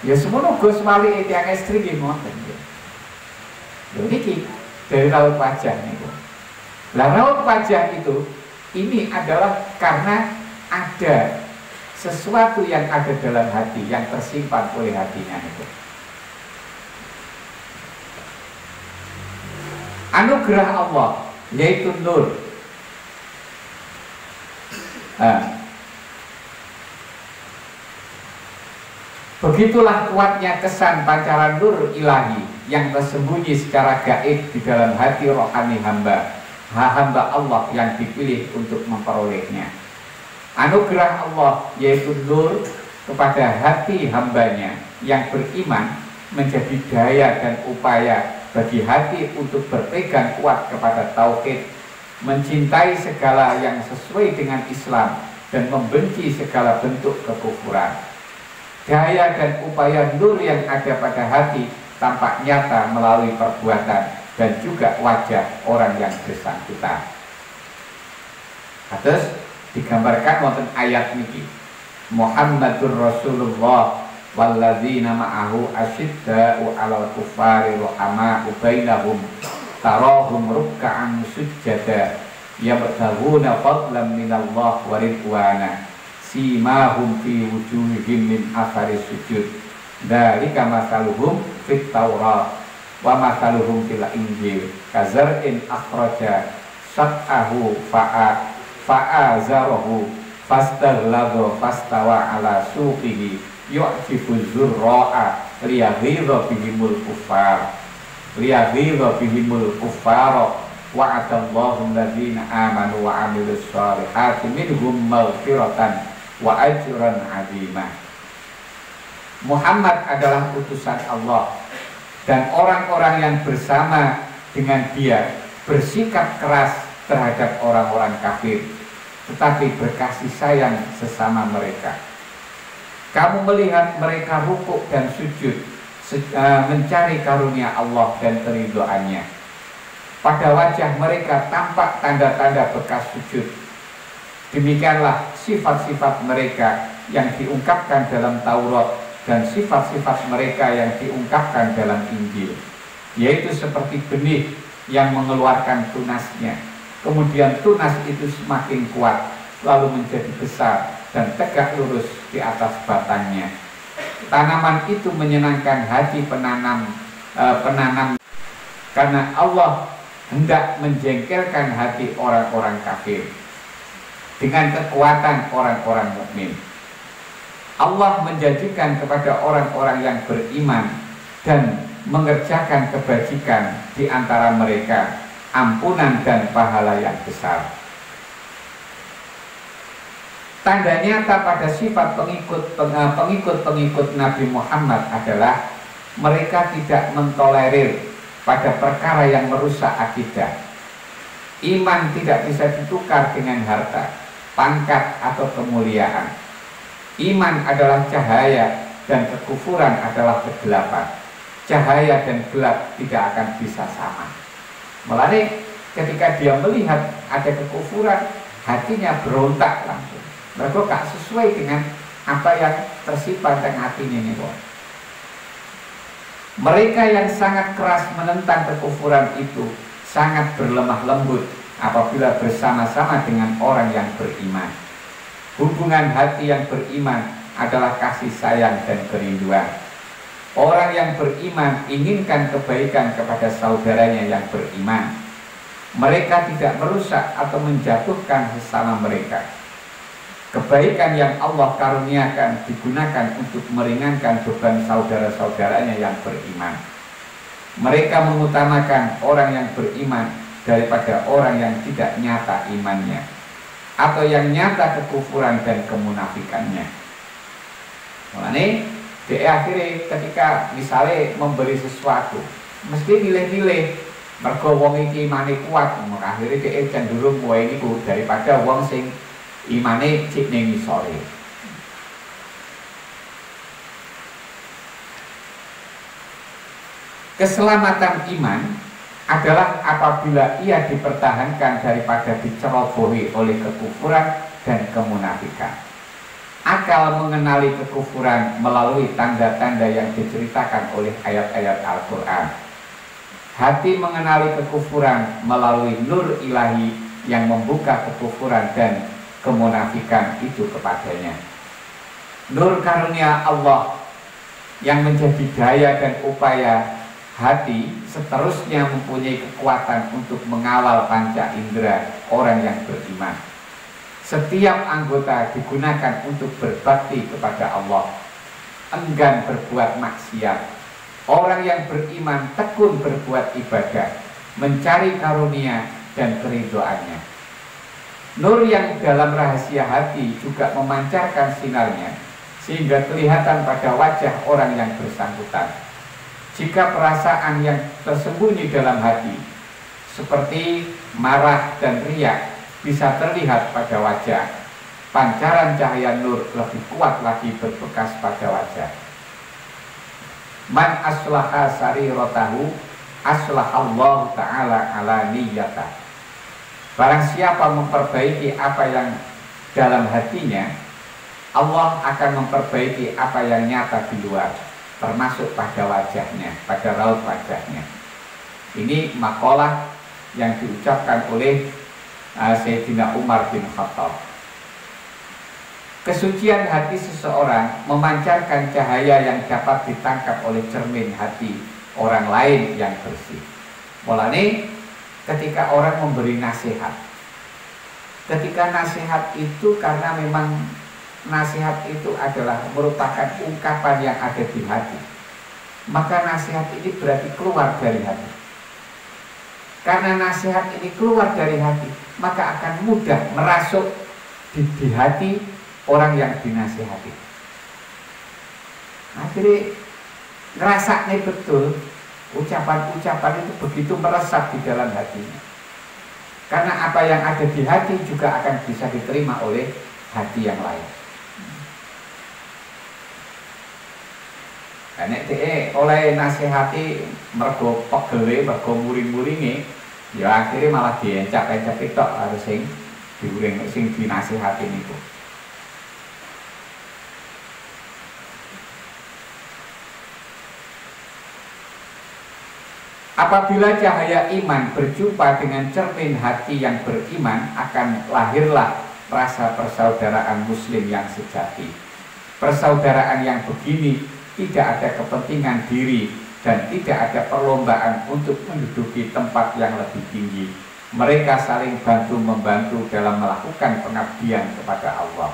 Ya semono Gus Wali yang istri nggih ngoten. Lho niki dari raut wajah niku. Lah raut wajah itu ini adalah karena ada sesuatu yang ada dalam hati yang tersimpan oleh hatinya itu. Anugerah Allah yaitu nur. Begitulah kuatnya kesan pancaran nur ilahi yang tersembunyi secara gaib di dalam hati rohani hamba Allah yang dipilih untuk memperolehnya. Anugerah Allah yaitu nur kepada hati hambanya yang beriman menjadi daya dan upaya bagi hati untuk berpegang kuat kepada tauhid, mencintai segala yang sesuai dengan Islam dan membenci segala bentuk kekufuran. Daya dan upaya nur yang ada pada hati tampak nyata melalui perbuatan dan juga wajah orang yang bersangkutan. Atas digambarkan wonten ayat niki. Muhammadur Rasulullah walladzina ma'ahu asyidda'u 'alal kuffari rahama'u bainahum tarahum ruk'an sujada yabtaghuna fadlan minallah wa ridwana simahum fi wujuhihim min athari sujud dzalika masaluhum fit taurat wa masaluhum fil injil kazar'in akhraja sat'ahu fa'azarahu fastaghlaba fastawa ala suqihi yu'jibu zurra'a liyaghidha bihimul kuffar wa'adallahu alladhina amanu wa 'amilus shalihati minhum maghfiratan wa ajran 'azima. Muhammad adalah utusan Allah dan orang-orang yang bersama dengan dia bersikap keras terhadap orang-orang kafir tetapi berkasih sayang sesama mereka. Kamu melihat mereka rukuk dan sujud mencari karunia Allah dan keridhaannya. Pada wajah mereka tampak tanda-tanda bekas sujud. Demikianlah sifat-sifat mereka yang diungkapkan dalam Taurat dan sifat-sifat mereka yang diungkapkan dalam Injil, yaitu seperti benih yang mengeluarkan tunasnya. Kemudian tunas itu semakin kuat, lalu menjadi besar dan tegak lurus di atas batangnya. Tanaman itu menyenangkan hati penanam karena Allah hendak menjengkelkan hati orang-orang kafir dengan kekuatan orang-orang mukmin. Allah menjanjikan kepada orang-orang yang beriman dan mengerjakan kebajikan di antara mereka ampunan dan pahala yang besar. Tanda nyata pada sifat pengikut Nabi Muhammad adalah mereka tidak mentolerir pada perkara yang merusak akidah. Iman tidak bisa ditukar dengan harta, pangkat atau kemuliaan. Iman adalah cahaya dan kekufuran adalah kegelapan. Cahaya dan gelap tidak akan bisa sama. Mulane ketika dia melihat ada kekufuran, hatinya berontak langsung. Mereka gak sesuai dengan apa yang tersimpan dalam hatinya ini. Mereka yang sangat keras menentang kekufuran itu sangat berlemah lembut apabila bersama-sama dengan orang yang beriman. Hubungan hati yang beriman adalah kasih sayang dan kerinduan. Orang yang beriman inginkan kebaikan kepada saudaranya yang beriman. Mereka tidak merusak atau menjatuhkan sesama mereka. Kebaikan yang Allah karuniakan digunakan untuk meringankan beban saudara-saudaranya yang beriman. Mereka mengutamakan orang yang beriman daripada orang yang tidak nyata imannya atau yang nyata kekufuran dan kemunafikannya. Mulane di akhirnya ketika misalnya memberi sesuatu mesti milih-milih mergo wong iki imane kuat, akhirnya dia cenderung wae niku daripada wong sing imane cik ning ngisore. Keselamatan iman adalah apabila ia dipertahankan daripada dicerobohi oleh kekufuran dan kemunafikan. Akal mengenali kekufuran melalui tanda-tanda yang diceritakan oleh ayat-ayat Al-Quran. Hati mengenali kekufuran melalui nur ilahi yang membuka kekufuran dan kemunafikan itu kepadanya. Nur karunia Allah yang menjadi daya dan upaya hati seterusnya mempunyai kekuatan untuk mengawal panca indera orang yang beriman. Setiap anggota digunakan untuk berbakti kepada Allah, enggan berbuat maksiat. Orang yang beriman tekun berbuat ibadah, mencari karunia dan keridhoannya. Nur yang dalam rahasia hati juga memancarkan sinarnya, sehingga kelihatan pada wajah orang yang bersangkutan. Jika perasaan yang tersembunyi dalam hati, seperti marah dan riak, bisa terlihat pada wajah, pancaran cahaya nur lebih kuat lagi berbekas pada wajah. Man aslaha sariratahu aslahallahu ta'ala ala niyyatah. Barang siapa memperbaiki apa yang dalam hatinya, Allah akan memperbaiki apa yang nyata di luar, termasuk pada wajahnya, pada raut wajahnya. Ini makalah yang diucapkan oleh Sayyidina Umar bin Khattab. Kesucian hati seseorang memancarkan cahaya yang dapat ditangkap oleh cermin hati orang lain yang bersih. Mulane ketika orang memberi nasihat, ketika nasihat itu karena memang nasihat itu adalah merupakan ungkapan yang ada di hati, maka nasihat ini berarti keluar dari hati. Karena nasihat ini keluar dari hati, maka akan mudah merasuk di hati orang yang dinasihati. Akhirnya ngerasaknya betul, ucapan-ucapan itu begitu meresap di dalam hatinya. Karena apa yang ada di hati juga akan bisa diterima oleh hati yang lain. Nek oleh nasihati mergo pegele, mergo muring-muringe, ya akhirnya malah diencak-encak tok harus sing diuring sing dinasihati niku. Apabila cahaya iman berjumpa dengan cermin hati yang beriman, akan lahirlah rasa persaudaraan muslim yang sejati. Persaudaraan yang begini tidak ada kepentingan diri dan tidak ada perlombaan untuk menduduki tempat yang lebih tinggi. Mereka saling bantu-membantu dalam melakukan pengabdian kepada Allah.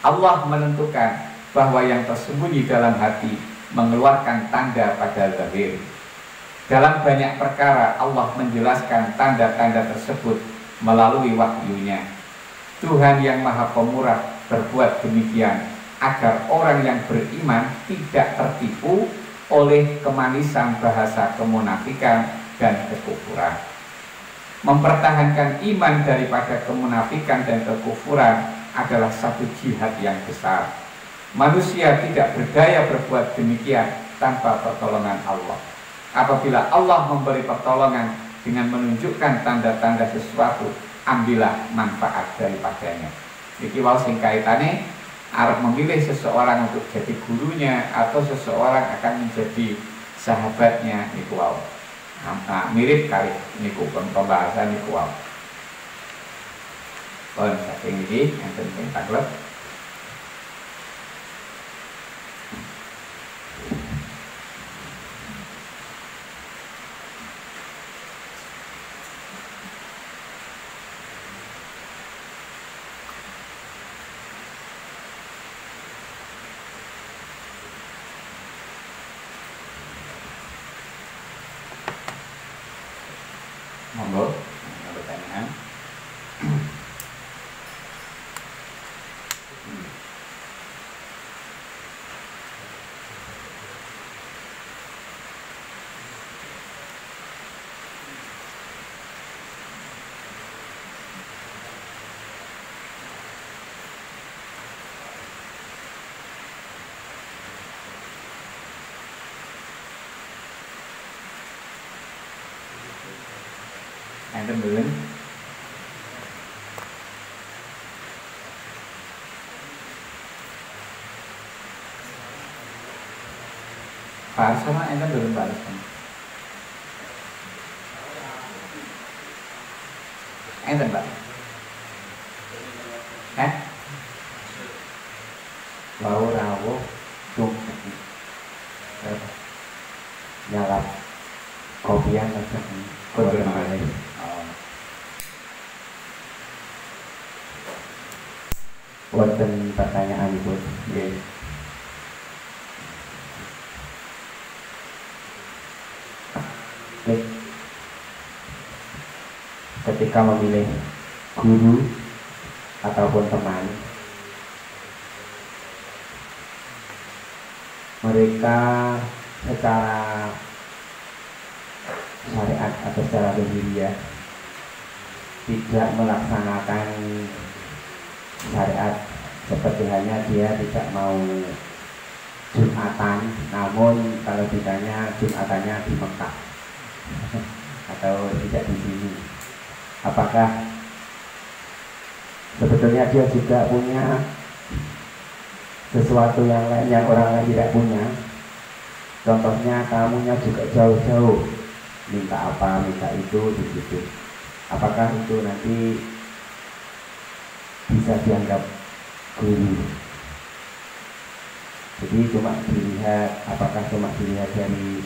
Allah menentukan bahwa yang tersembunyi dalam hati mengeluarkan tanda pada zahir. Dalam banyak perkara Allah menjelaskan tanda-tanda tersebut melalui wahyunya. Tuhan yang Maha Pemurah berbuat demikian agar orang yang beriman tidak tertipu oleh kemanisan bahasa kemunafikan dan kekufuran. Mempertahankan iman daripada kemunafikan dan kekufuran adalah satu jihad yang besar. Manusia tidak berdaya berbuat demikian tanpa pertolongan Allah. Apabila Allah memberi pertolongan dengan menunjukkan tanda-tanda sesuatu, ambillah manfaat daripadanya. Iki wau sing kaitane arep memilih seseorang untuk jadi gurunya atau seseorang akan menjadi sahabatnya niku wau. Mirip kali niku pembahasan niku wau. Kon saking iki enten ping taklep. Monggo, ada pertanyaan. Enten belum? Pak sama enten belum balasan? Enten Pak? Mau rawuh tung nyalap kopian macam Kodron balik. Wonten pertanyaan ibu. Nggih. Ketika memilih guru ataupun teman, mereka secara syariat atau secara lahiriah tidak melaksanakan syariat, seperti halnya dia tidak mau Jumatan, namun kalau ditanya Jumatannya di Mekah atau tidak di sini, apakah sebetulnya dia juga punya sesuatu yang lain yang orang lain tidak punya? Contohnya kamunya juga jauh-jauh, minta apa, minta itu, begitu. Apakah itu nanti bisa dianggap guru? Jadi cuma dilihat, apakah cuma dilihat dari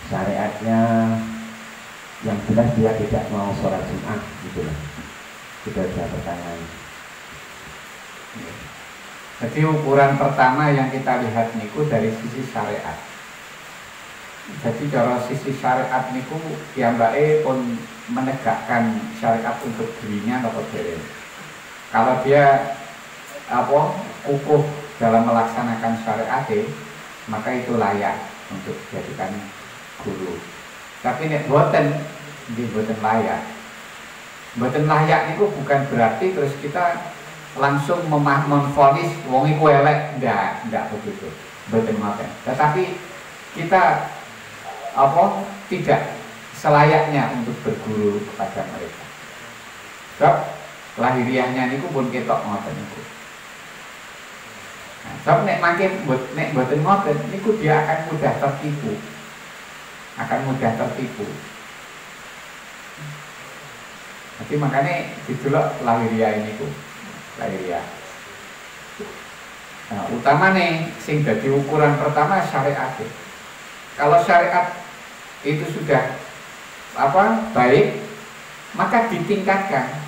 syariatnya, yang jelas dia tidak mau sholat Jumat, gitu lah. Sudah ada pertanyaan. Jadi ukuran pertama yang kita lihat niku dari sisi syariat. Jadi cara sisi syariat niku piyambake pun menegakkan syariat untuk dirinya atau dereng. Kalau dia kukuh dalam melaksanakan syariat, maka itu layak untuk dijadikan guru. Tapi nek boten layak. Boten layak niku bukan berarti terus kita langsung memvonis wong iku elek, ndak begitu. Boten ngoten. Tetapi kita tidak selayaknya untuk berguru kepada mereka. Sebab lahiriahnya niku pun ketok ngoten niku. Nah, sebab nek boten ngoten niku dia akan mudah tertipu. Jadi makanya didelok lahiriah ini ku. Lahiriah. Nah, utama nih sing dadi ukuran pertama syariat. Kalau syariat itu sudah baik, maka ditingkatkan.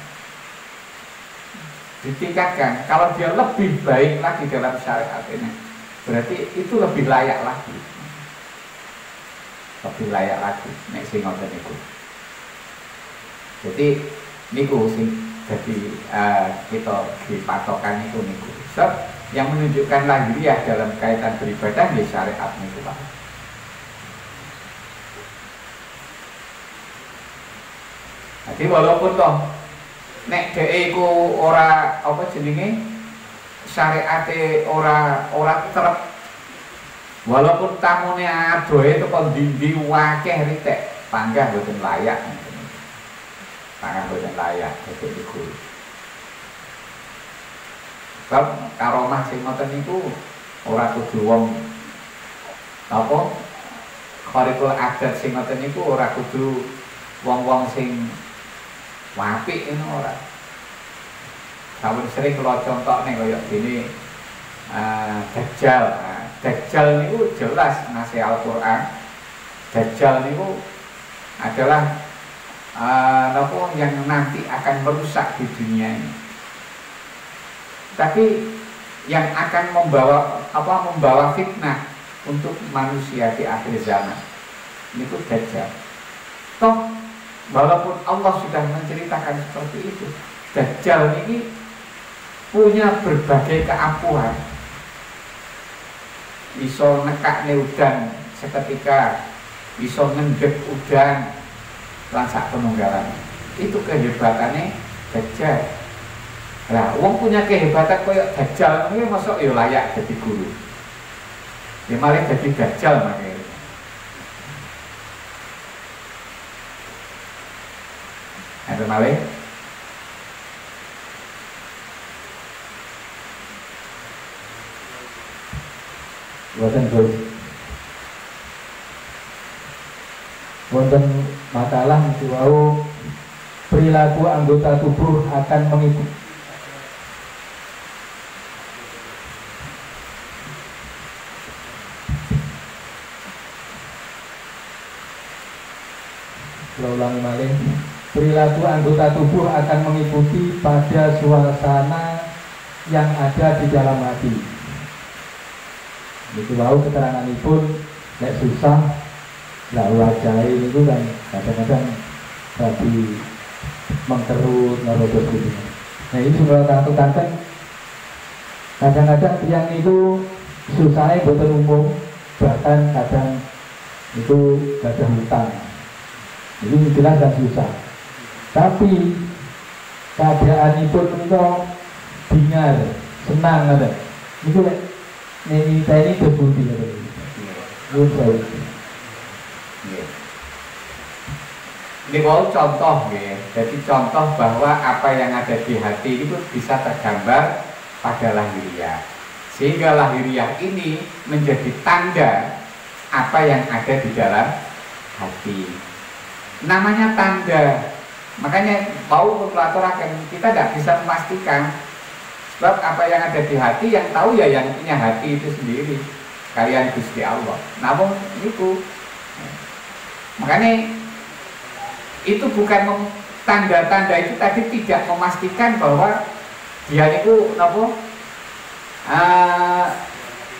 Kalau dia lebih baik lagi dalam syariat ini, berarti itu lebih layak lagi. Nek sing ngoten niku. Jadi niku sing jadi kita dipatokan niku. Sebab yang menunjukkan lahiriah dalam kaitan beribadah di syariat niku Pak. Jadi walaupun toh nek dhek iku ora syariate ora trep, walaupun tamune adohe teko ndi-ndi wakeh ritek, panggah boten layak. Boten layak dadi guru. Sebab karomah sing ngoten niku ora kudu wong khariqul adat sing ngoten niku ora kudu wong-wong sing apik ngono ora. Sampun sering kula contohne kaya dene Dajjal. Dajjal niku jelas nasi Al-Qur'an. Dajjal niku adalah yang nanti akan merusak di dunia ini. Tapi yang akan membawa fitnah untuk manusia di akhir zaman. Niku Dajjal. Toh Walaupun Allah sudah menceritakan seperti itu, Dajjal ini punya berbagai keampuhan. Iso nekakne udan seketika, iso ngendhek udan lan sak penunggalan. Itu kehebatannya Dajjal. Lah, wong punya kehebatan koyo Dajjal kuwi mosok ya layak jadi guru. Ya malah jadi Dajjal makanya. Ada malah Wonten Gus. Wonten makalah niku wau perilaku anggota tubuh akan mengikuti ulangi malih. Perilaku anggota tubuh akan mengikuti pada suasana yang ada di dalam hati. Itu wau keteranganipun nek susah lah wajah itu kan kadang-kadang tapi mengkerut narodos gitu. Nah ini juga katakan kadang-kadang yang itu susahnya boten umum, bahkan kadang itu ada hutang. Ini jelas dan susah. Tapi keadaan itu bingar, senang ada. Itu ini saya ini terbukti ada. Ini mau contoh ya. Jadi contoh bahwa apa yang ada di hati itu bisa tergambar pada lahiriah. Sehingga lahiriah ini menjadi tanda apa yang ada di dalam hati. Namanya tanda. Makanya mau berpelatorakan kita tidak bisa memastikan. Sebab apa yang ada di hati yang tahu ya yang punya hati itu sendiri. Kalian Gusti Allah. Namun itu makanya itu bukan tanda-tanda itu tadi tidak memastikan bahwa dia itu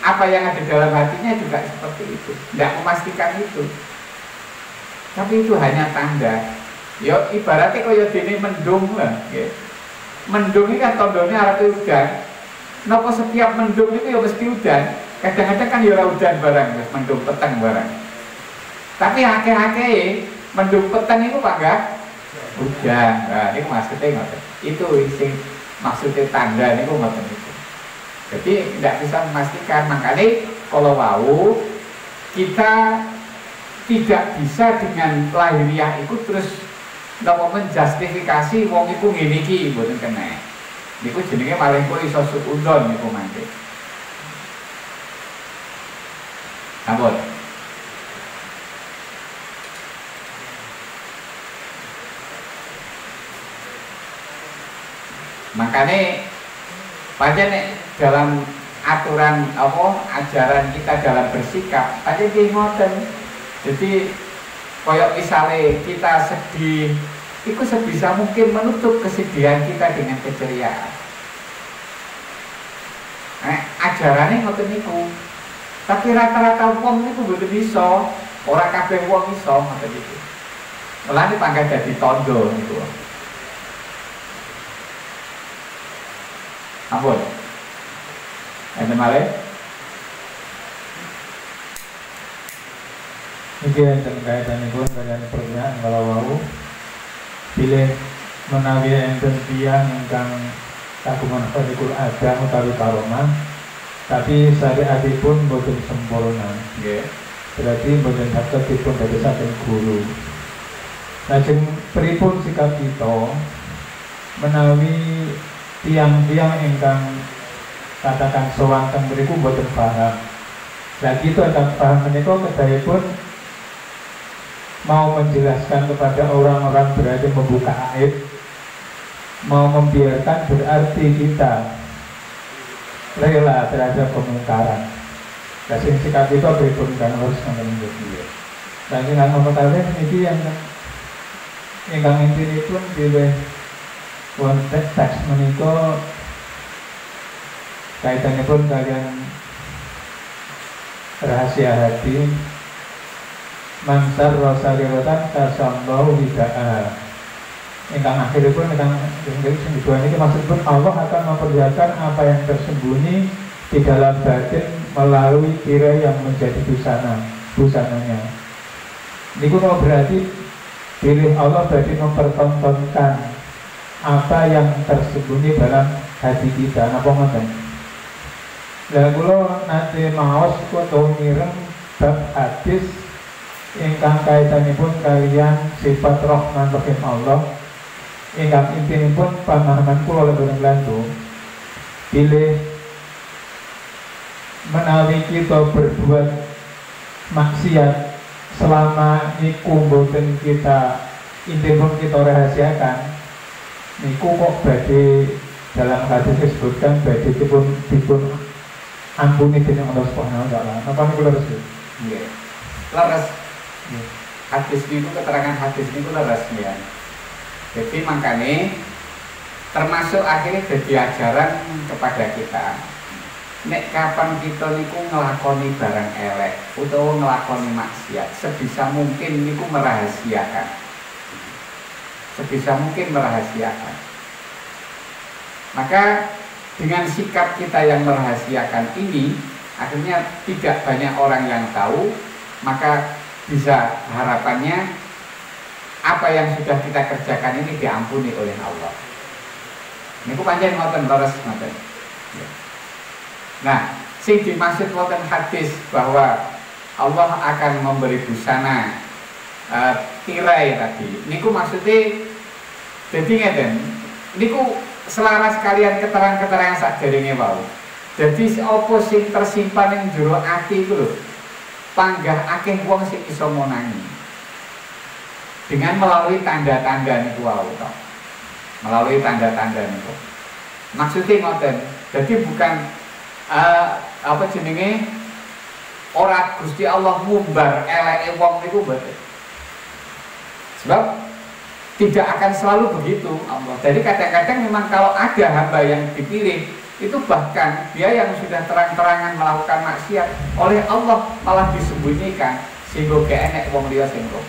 apa yang ada dalam hatinya juga seperti itu. Tidak memastikan itu. Tapi itu hanya tanda. Yo ibaratnya kaya dene mendung lah, ya. Mendung ini kan tandane arep udan. Napa setiap mendung itu ya mesti udan. Kadang-kadang kan ya ora udan barang, mendung peteng barang. Tapi akeh-akeh mendung peteng itu Pak enggak udan. Nah, ini maksudnya ngoten. Itu sing maksudnya tanda niku ngoten itu. Jadi tidak bisa memastikan. Makanya kalau wau kita tidak bisa dengan lahiriah itu terus napa menjustifikasi wong iku ngene iki mboten kena. Niku jenenge paling kok iso suudon niku mangke. Sampun. Makanya pancen dalam aturan apa ajaran kita dalam bersikap pancen ki ngoten. Jadi koyok misalnya kita sedih, itu sebisa mungkin menutup kesedihan kita dengan keceriaan. Ajarannya ngoten niku. Tapi rata-rata wong niku mboten bisa, ora kabeh wong iso ngoten niku. Mulane pangkat dadi tondo niku. Ampun. Enten malih. Iki enten kaitanipun kaliyan pertanyaan kalau wau pilih menawi enten tiyang ingkang kagungan fadhil agam utawi karomah tapi syariatipun boten sempurna. Nggih. Berarti boten saged dipun dadosaken guru. Lajeng pripun sikap kita menawi tiang-tiang ingkang katakan sowan teng mriku boten paham. Lah kita akan paham menika kedahipun mau menjelaskan kepada orang-orang berarti membuka aib, mau membiarkan berarti kita rela terhadap kemungkaran. Kasih sikap itu pripun kan harus menunggu. Dan dengan memetakan ini yang ingkang intinipun pilih konteks teks menika kaitanipun kalian rahasia hati mansar rosaliratan kasallahu hidaah. Ingkang akhiripun ingkang sing kedua ini maksudipun Allah akan memperlihatkan apa yang tersembunyi di dalam batin melalui tirai yang menjadi busananya. Niku berarti pilih Allah berarti mempertontonkan apa yang tersembunyi dalam hati kita. Napa ngoten? Lah kula nanti maos kula mireng bab hadis ingkang kaitanipun kalian sifat Rahman Rahim Allah. Ingkang intinipun pemahaman kula lebih lanjut pilih menawi kita berbuat maksiat selama niku mboten kita intinipun kita rahasiakan niku kok badhe dalam hadis disebutkan badhe dipun ampuni dening Allah Subhanahu wa taala. Napa niku leres? Nggih. Leres. Hadis niku keterangan hadis niku leres ya. Jadi makanya termasuk akhirnya jadi ajaran kepada kita. Nek kapan kita niku ngelakoni barang elek utawa ngelakoni maksiat, sebisa mungkin niku merahasiakan. Sebisa mungkin merahasiakan. Maka dengan sikap kita yang merahasiakan ini, akhirnya tidak banyak orang yang tahu, maka bisa harapannya apa yang sudah kita kerjakan ini diampuni oleh Allah. Ini ku pancen ngoten leres ngoten. Nah, sing dimaksud wonten hadis bahwa Allah akan memberi busana tirai tadi. Niku maksudnya jadi ngeten. Niku selaras kalian keterangan-keterangan sakderenge wau. Jadi apa sing tersimpan ing jero ati iku lho. Panggah akeh wong sing iso monangi. Dengan melalui tanda-tanda niku wau to. Melalui tanda-tanda niku. Maksudnya ngoten. Jadi bukan apa jenenge ora Gusti Allah ngumbar eleke wong niku mboten. Sebab tidak akan selalu begitu Allah. Jadi kadang-kadang memang kalau ada hamba yang dipilih itu bahkan dia yang sudah terang-terangan melakukan maksiat oleh Allah malah disembunyikan sehingga gak enek wong liya sing roh.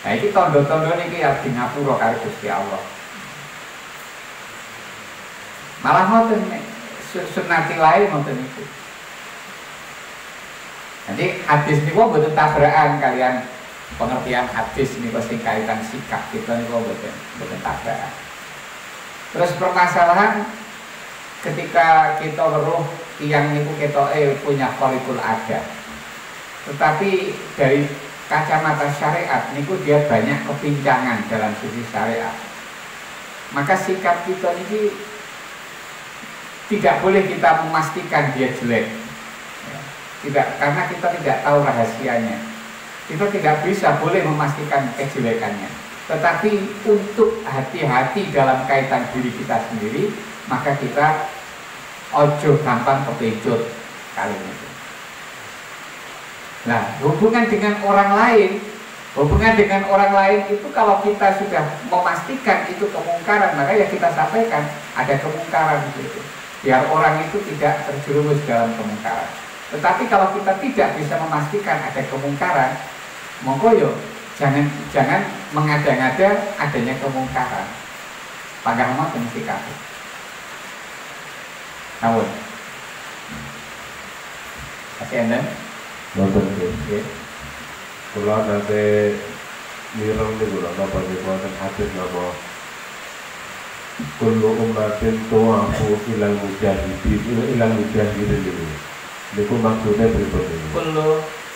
Nah ini tondo-tondo ini harus di ngapura karo Gusti Allah. Malah ngoten sunati lain ngoten itu. Jadi hadis niku mboten tabrakan kalian pengertian hadis niku sing kaitan sikap kita niku mboten tabrakan. Terus permasalahan ketika kita weruh tiyang niku ketoke punya khariqul adat. Tetapi dari kacamata syariat niku dia banyak kepincangan dalam sisi syariat. Maka sikap kita ini tidak boleh kita memastikan dia jelek. Tidak, karena kita tidak tahu rahasianya. Kita tidak bisa boleh memastikan kejelekannya. Tetapi untuk hati-hati dalam kaitan diri kita sendiri, maka kita ojo gampang kepecut kali ini. Nah, hubungan dengan orang lain itu kalau kita sudah memastikan itu kemungkaran, maka ya kita sampaikan ada kemungkaran itu, biar orang itu tidak terjerumus dalam kemungkaran. Tetapi kalau kita tidak bisa memastikan ada kemungkaran, monggo yo jangan mengada-ngada adanya kemungkaran. Panggah ngoten sikap. Nawon. Kasih enten. Nonton nggih. Kula nate mireng niku lho napa niku wonten hadis napa kullu ummatin tu'afu ilal mujahidin niku. Niku maksudnya pripun niku?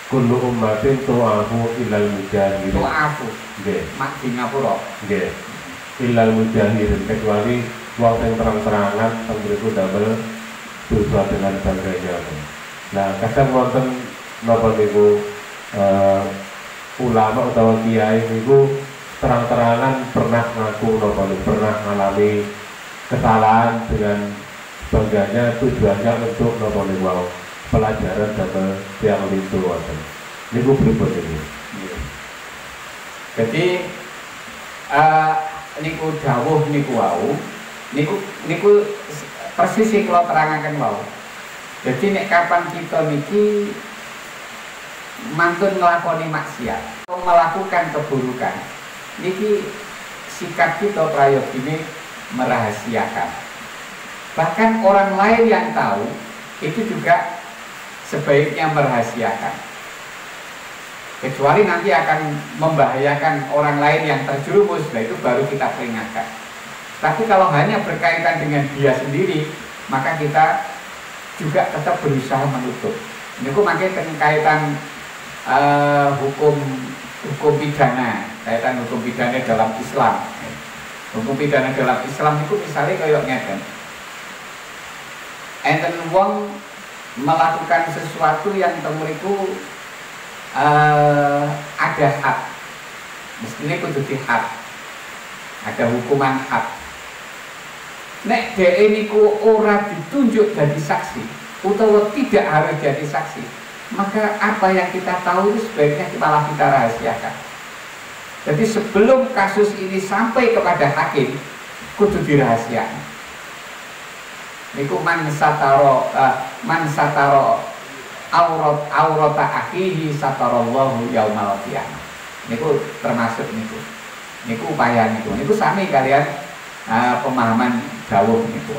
Kullu ummatin tu'afu ilal mujahidin. Tu'afu. Nggih. Mak di ngapura. Nggih. Ilal mujahidin kecuali wong sing terang-terangan teng mriku damel dosa dengan sebagainya. Nah, kadang wonten napa niku ulama utawa kiai niku terang-terangan pernah ngaku napa pernah mengalami kesalahan dengan sebagainya, tujuannya untuk napa niku pelajaran damel yang itu wonten. Niku pripun niku? Jadi niku dawuh niku wau niku persis sing kula terangaken wau. Jadi nek kapan kita niki mantun nglakoni maksiat, melakukan keburukan, niki sikap kita prayogine merahasiakan. Bahkan orang lain yang tahu itu juga sebaiknya merahasiakan. Kecuali nanti akan membahayakan orang lain yang terjerumus, nah itu baru kita peringatkan. Tapi kalau hanya berkaitan dengan dia sendiri, maka kita juga tetap berusaha menutup. Ini kok makin kaitan hukum pidana, kaitan hukum pidana dalam Islam. Hukum pidana dalam Islam itu misalnya kayak ngeten. Enten wong melakukan sesuatu yang temuriku ada hak, mestinya kudu dihak, ada hukuman hak. Nek dhek niku ora ditunjuk jadi saksi utawa tidak harus jadi saksi, maka apa yang kita tahu itu sebaiknya malah kita rahasiakan. Jadi sebelum kasus ini sampai kepada hakim, kudu dirahasiakan. Niku man sataro aurata akhihi satarallahu yaumal qiyamah. Niku termasuk niku upaya niku sami kalian pemahaman dawuh niku.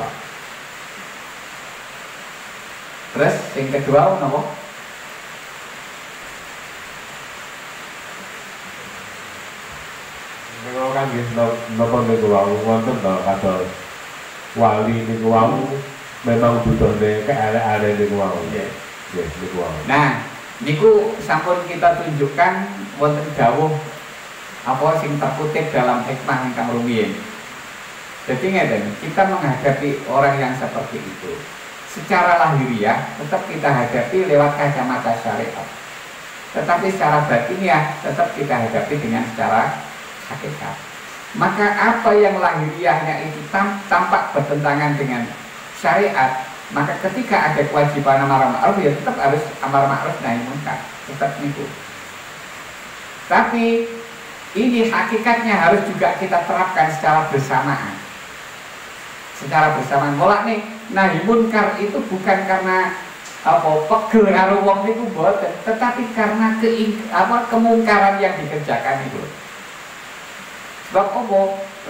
Terus yang kedua napa? Kalau kan napa niku wau wonten to kados wali niku wau memang butuhne kearek-arek niku wau. Nah, niku sampun kita tunjukkan wonten dawuh apa sing terkutip dalam hikmah ingkang rumiyin. Jadi ngeten, kita menghadapi orang yang seperti itu secara lahiriah tetap kita hadapi lewat kacamata syariat. Tetapi secara batiniah tetap kita hadapi dengan secara hakikat. Maka apa yang lahiriahnya itu tampak bertentangan dengan syariat, maka ketika ada kewajiban amar ma'ruf ya tetap harus amar ma'ruf nahi munkar, tetap niku. Tapi ini hakikatnya harus juga kita terapkan secara bersamaan. Secara bersamaan. Mulak nih nahi munkar itu bukan karena pegel karo wong niku mboten, tetapi karena kemungkaran yang dikerjakan itu. Sebab apa?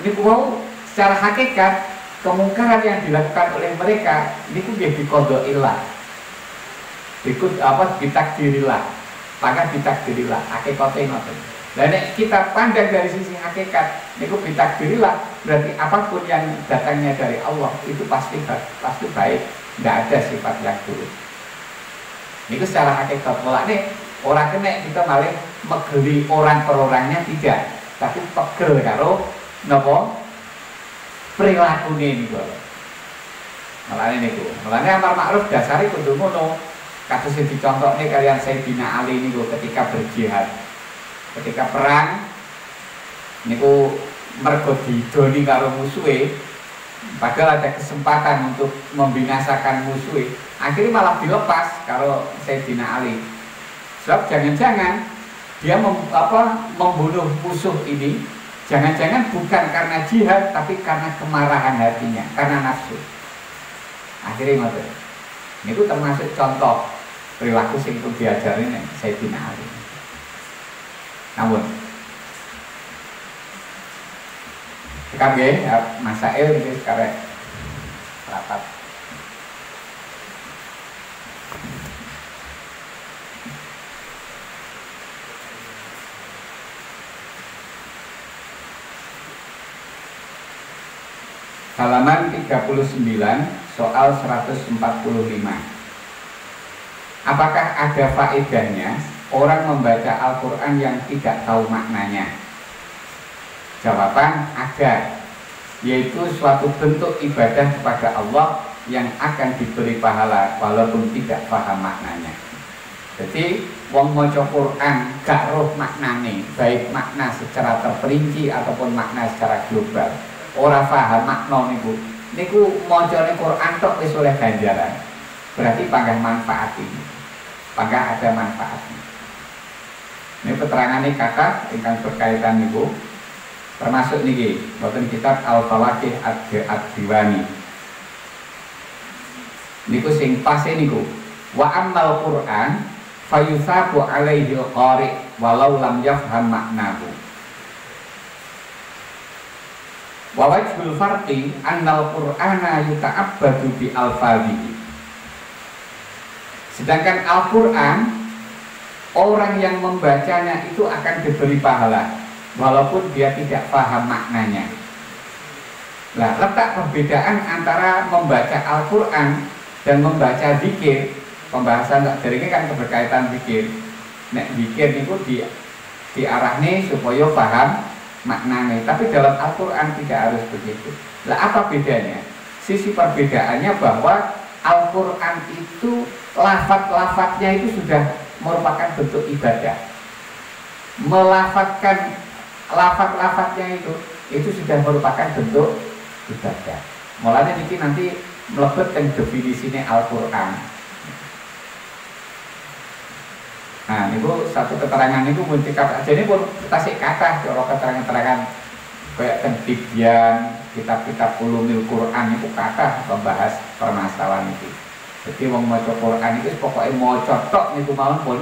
Niku mau secara hakikat kemungkaran yang dilakukan oleh mereka niku nggih diqadailah. Ditakdirilah. Maka ditakdirilah hakikate ngoten. Lah nek kita pandang dari sisi hakikat niku ditakdirilah, berarti apapun yang datangnya dari Allah itu pasti baik, tidak ada sifat yang buruk. Niku secara hakikat mulane ora kena kita malah megeli orang per orangnya, tidak, tapi pegel karo napa prilakune niku. Mulane amar ma'ruf dasare kudu ngono. Kados sing dicontohne kalian Sayyidina Ali niku ketika berjihad. Ketika perang niku mergo didoni karo musuhe, padahal ada kesempatan untuk membinasakan musuhe, akhirnya malah dilepas karo Sayyidina Ali. Sebab jangan-jangan dia membunuh musuh ini, jangan-jangan bukan karena jihad, tapi karena kemarahan hatinya, karena nafsu. Akhirnya ngoten. Niku termasuk contoh perilaku sing itu diajarin Sayyidina Ali. Namun sekarang ya, masail ini sekarang rapat. Halaman 39 soal 145. Apakah ada faedahnya orang membaca Al-Quran yang tidak tahu maknanya? Jawaban ada, yaitu suatu bentuk ibadah kepada Allah yang akan diberi pahala walaupun tidak paham maknanya. Jadi wong maca Quran gak roh maknane, baik makna secara terperinci ataupun makna secara global, ora paham makna niku macane Quran tok wis oleh ganjaran. Berarti panggah manfaat ini. Panggah ada manfaatnya. Ini keterangannya kata ingkang berkaitan niku termasuk niki boten kitab Al-Fawaqih Ad-Diwani. Niku sing pase niku wa ammal Quran fayusabu alaihi qari walau lam yafham maknahu. Wa wajhul farqi annal qur'ana yuta'abbadu bi alfadhihi. Sedangkan Al-Qur'an, orang yang membacanya itu akan diberi pahala walaupun dia tidak paham maknanya. Nah, letak perbedaan antara membaca Al-Qur'an dan membaca zikir, pembahasan dari ini kan keberkaitan zikir. Nek zikir itu diarahne supaya paham maknanya, tapi dalam Al-Quran tidak harus begitu. Lah apa bedanya? Sisi perbedaannya bahwa Al-Quran itu lafaz-lafaznya itu sudah merupakan bentuk ibadah. Melafazkan lafaz-lafaznya itu sudah merupakan bentuk ibadah. Mulanya ini nanti melebet yang definisinya Al-Quran. Nah, ini satu keterangan itu muncul kata. Jadi pun tasik kata kalau keterangan-keterangan kayak Tibyan, kitab-kitab ulumul Quran itu kata membahas permasalahan itu. Jadi wong maca Quran itu pokoknya mau tok niku mawon pun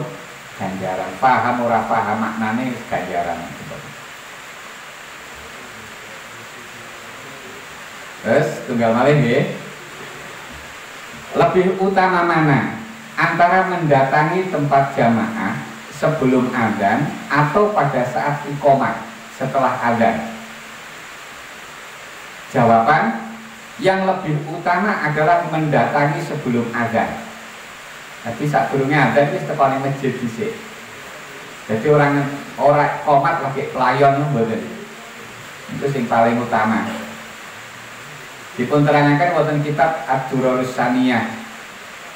ganjaran. Paham ora paham maknane ganjaran. Terus tunggal malih nggih. Lebih utama mana? Antara mendatangi tempat jamaah sebelum azan atau pada saat iqamah setelah azan? Jawaban, yang lebih utama adalah mendatangi sebelum azan. Jadi saat durungnya azan itu tekoni masjid dhisik. Jadi orang qomat lagi pelayon mboten. Itu yang paling utama. Dipun terangkan wonten kitab Ad-Durarus Saniyah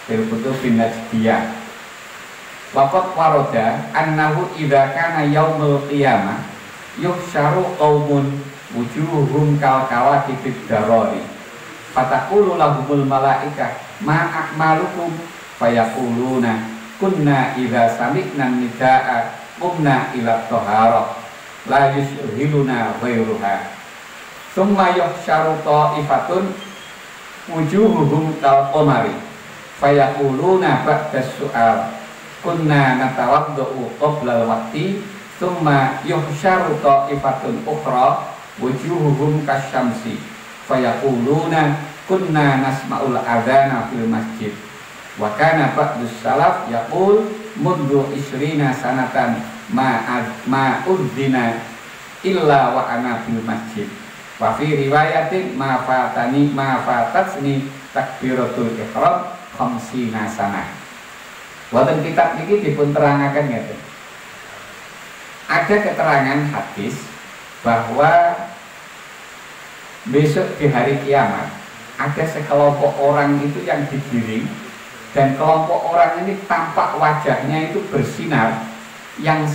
fil Kutubin Najdiyah. Waqad waroda annahu idza kana yaumul qiyamah yuhsyaru qaumun wujuhum kal kawakibid darari fataqulu lahumul malaikah ma a'malukum fayaquluna kunna idza sami'na nidaa qumna ila taharah la yushghiluna ghairuha summa yuhsyaru ta'ifatun wujuhuhum kal qamari fayaquluna ba'da su'al kunna natawaddu qabla al-waqti summa yuhsyaru ta'ifatun ukhra wujuhuhum kasyamsi fayaquluna kunna nasma'ul adhana fil masjid wa kana ba'dus salaf yaqul mundu isrina sanatan ma udzina illa wa ana fil masjid wa fi riwayatin ma fatatni takbiratul ihram khamsina sanah. Wonten kitab niki dipun terangaken ngeten. Ada keterangan hadis bahwa besok di hari kiamat ada sekelompok orang itu yang digiring dan kelompok orang ini tampak wajahnya itu bersinar yang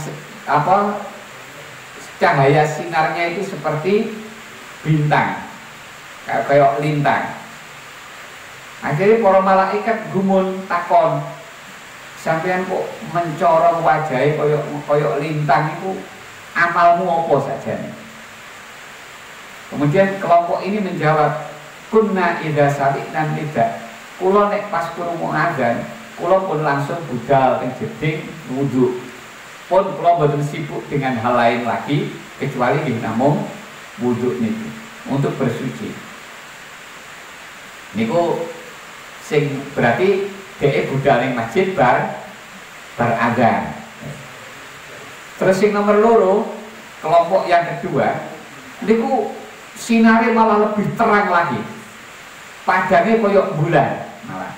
cahaya sinarnya itu seperti bintang kayak lintang. Akhirnya para malaikat gumun takon, sampean kok mencorong wajahnya koyok lintang itu amalmu apa saja nih? Kemudian kelompok ini menjawab, kunna idza sami'na nida. Kula nek pas krungu azan, kula pun langsung budal teng jeding wudu. Pun kula mboten sibuk dengan hal lain lagi kecuali namung wudu niki untuk bersuci. Niku sing berarti dhek budal ning masjid bar azan. Terus yang nomor loro, kelompok yang kedua, niku sinare malah lebih terang lagi, padane koyok bulan malah.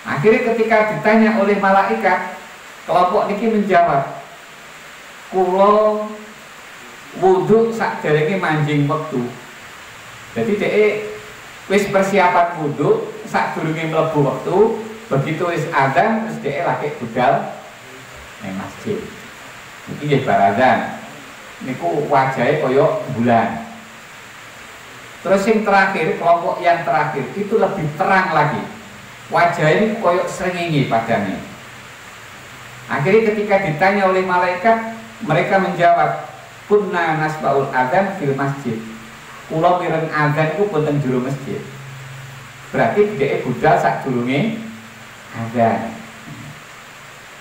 Akhirnya ketika ditanya oleh malaikat, kelompok niki menjawab, kulo wudhu sakderenge manjing wektu. Jadi dhek wis persiapan wudhu sakdurunge mlebu wektu, begitu wis adzan terus dhek lagi budal ning masjid. Iki nggih barazan. Niku wajahnya koyok bulan. Terus yang terakhir, kelompok yang terakhir itu lebih terang lagi. Wajahnya ini koyok srengenge padane. Akhirnya ketika ditanya oleh malaikat, mereka menjawab, kunna nasba'ul adzan fil masjid. Kula mireng adzan iku wonten jero masjid. Berarti dhek budal sakdurunge adzan.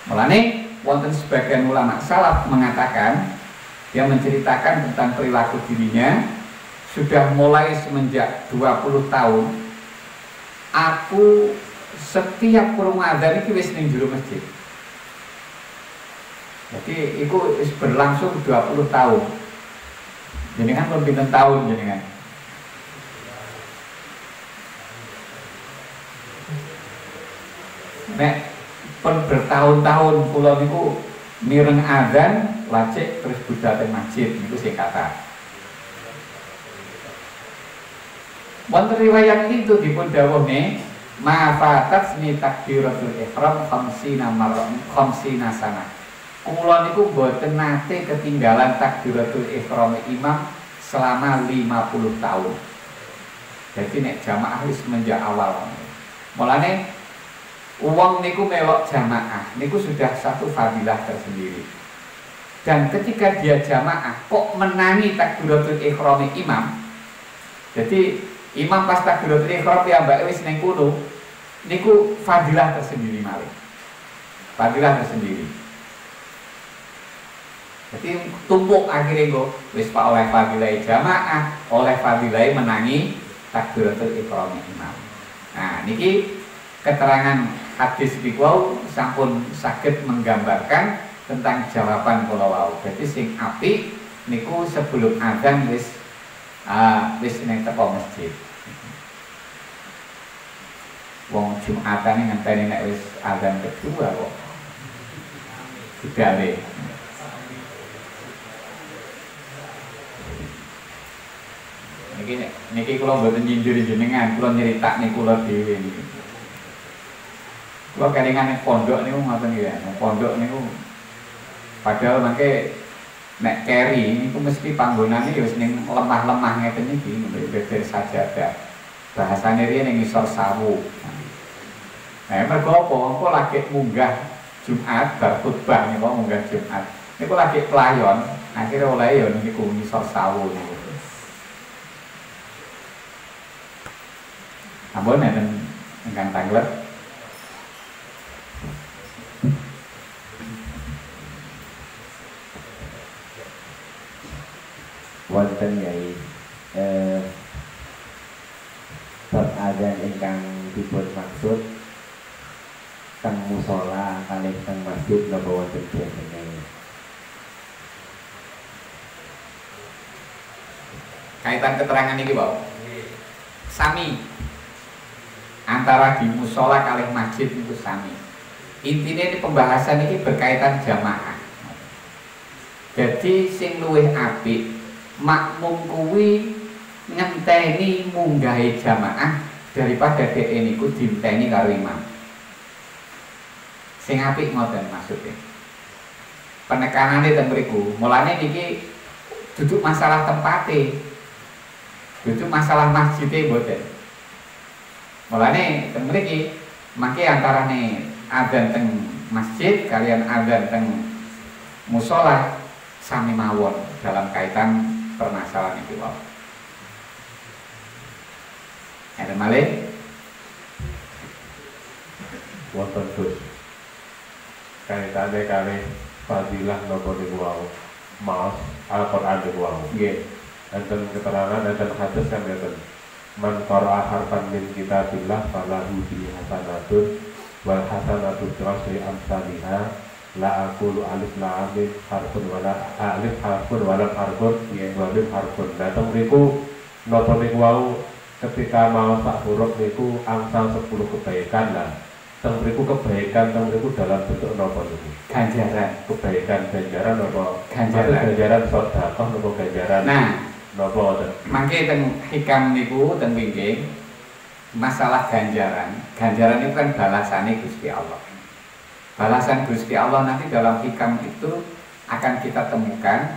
Mulane wonten sebagian ulama salaf mengatakan, dia menceritakan tentang perilaku dirinya, sudah mulai semenjak 20 tahun aku setiap krungu adzan iki wis ning jero masjid. Jadi itu berlangsung 20 tahun. Jenengan pun pinten tahun jenengan? Nek pun bertahun-tahun kula niku mireng adzan lajek terus budal teng masjid niku sing kata. Wonten riwayat itu dipun dawuhne ma fatatni takbiratul ihram 50 sana. Kula niku boten nate ketinggalan takbiratul ihram imam selama 50 tahun. Jadi nek jamaah wis semenjak awal. Mulane wong niku melok jamaah niku sudah satu fadilah tersendiri. Dan ketika dia jamaah kok menangi takbiratul ihram imam. Jadi imam pas takbiratul ihram ya mbak wis ning kono niku fadilah tersendiri malih. Fadilah tersendiri. Jadi tumpuk akhirnya go wis pak oleh fadilah jamaah, oleh fadilah menangi takbiratul ihram imam. Nah, niki keterangan hadis niku sampun saged menggambarkan tentang jawaban kula wau. Jadi sing apik niku sebelum adzan wis ning teko masjid. Wong Jumatan ngenteni nek wis adzan kedua kok. Digale. Niki kula mboten nyindir jenengan, kula nyritakne kula dhewe niki. Kula kelingan ning pondok niku ngoten nggih, ning pondok niku padahal mangke nek keri niku mesti panggonane ya wis ning lemah-lemah ngeten iki, beber sajadah. Bahasane riyen ning ngisor sawu. Nah, mergo apa? Engko lagi munggah Jumat bar khutbah niku munggah Jumat. Niku lagi pelayon, akhirnya oleh ya niku ngisor sawu niku. Ampun enten ingkang tanglet. Wonten yai bab adzan ingkang dipun maksud teng musala kalih teng masjid napa wonten biasane. Kaitan keterangan ini Pak. Sami antara di musola kalih masjid itu sami. Intinya ini pembahasan ini berkaitan jamaah. Jadi sing luwih apik makmum kuwi ngenteni munggahe jamaah daripada dhek niku dinteni karo imam. Sing apik ngoten maksudnya. Penekanane teng mriku. Mulane niki duduk masalah tempate. Duduk masalah masjidé mboten. Mulane teng mriki mangke antarane adzan teng masjid kalian adzan teng musala sami mawon dalam kaitan permasalahan iki wae. Ada malih wonten Gus kaitane kalih fadilah napa niku wau maos Al-Qur'an niku wau nggih. enten keterangan enten hadis kan ngeten man qara'a harfan min kitabillah falahu bi hasanatun wal hasanatu bi amsalihha la aqulu alif lam mim harfun wala alif harfun wala harfun wa mim harfun. Dateng niku napa niku wau ketika mau sak huruf niku angsal 10 kebaikan lah. Teng mriku kebaikan teng mriku dalam bentuk napa niku? Ganjaran. Kebaikan ganjaran napa? Ganjaran. Ganjaran sedekah napa ganjaran? Nah, napa wonten? mangke teng hikam niku teng wingking masalah ganjaran. Ganjaran itu kan balasane Gusti Allah. Balasan Gusti Allah nanti dalam hikam itu akan kita temukan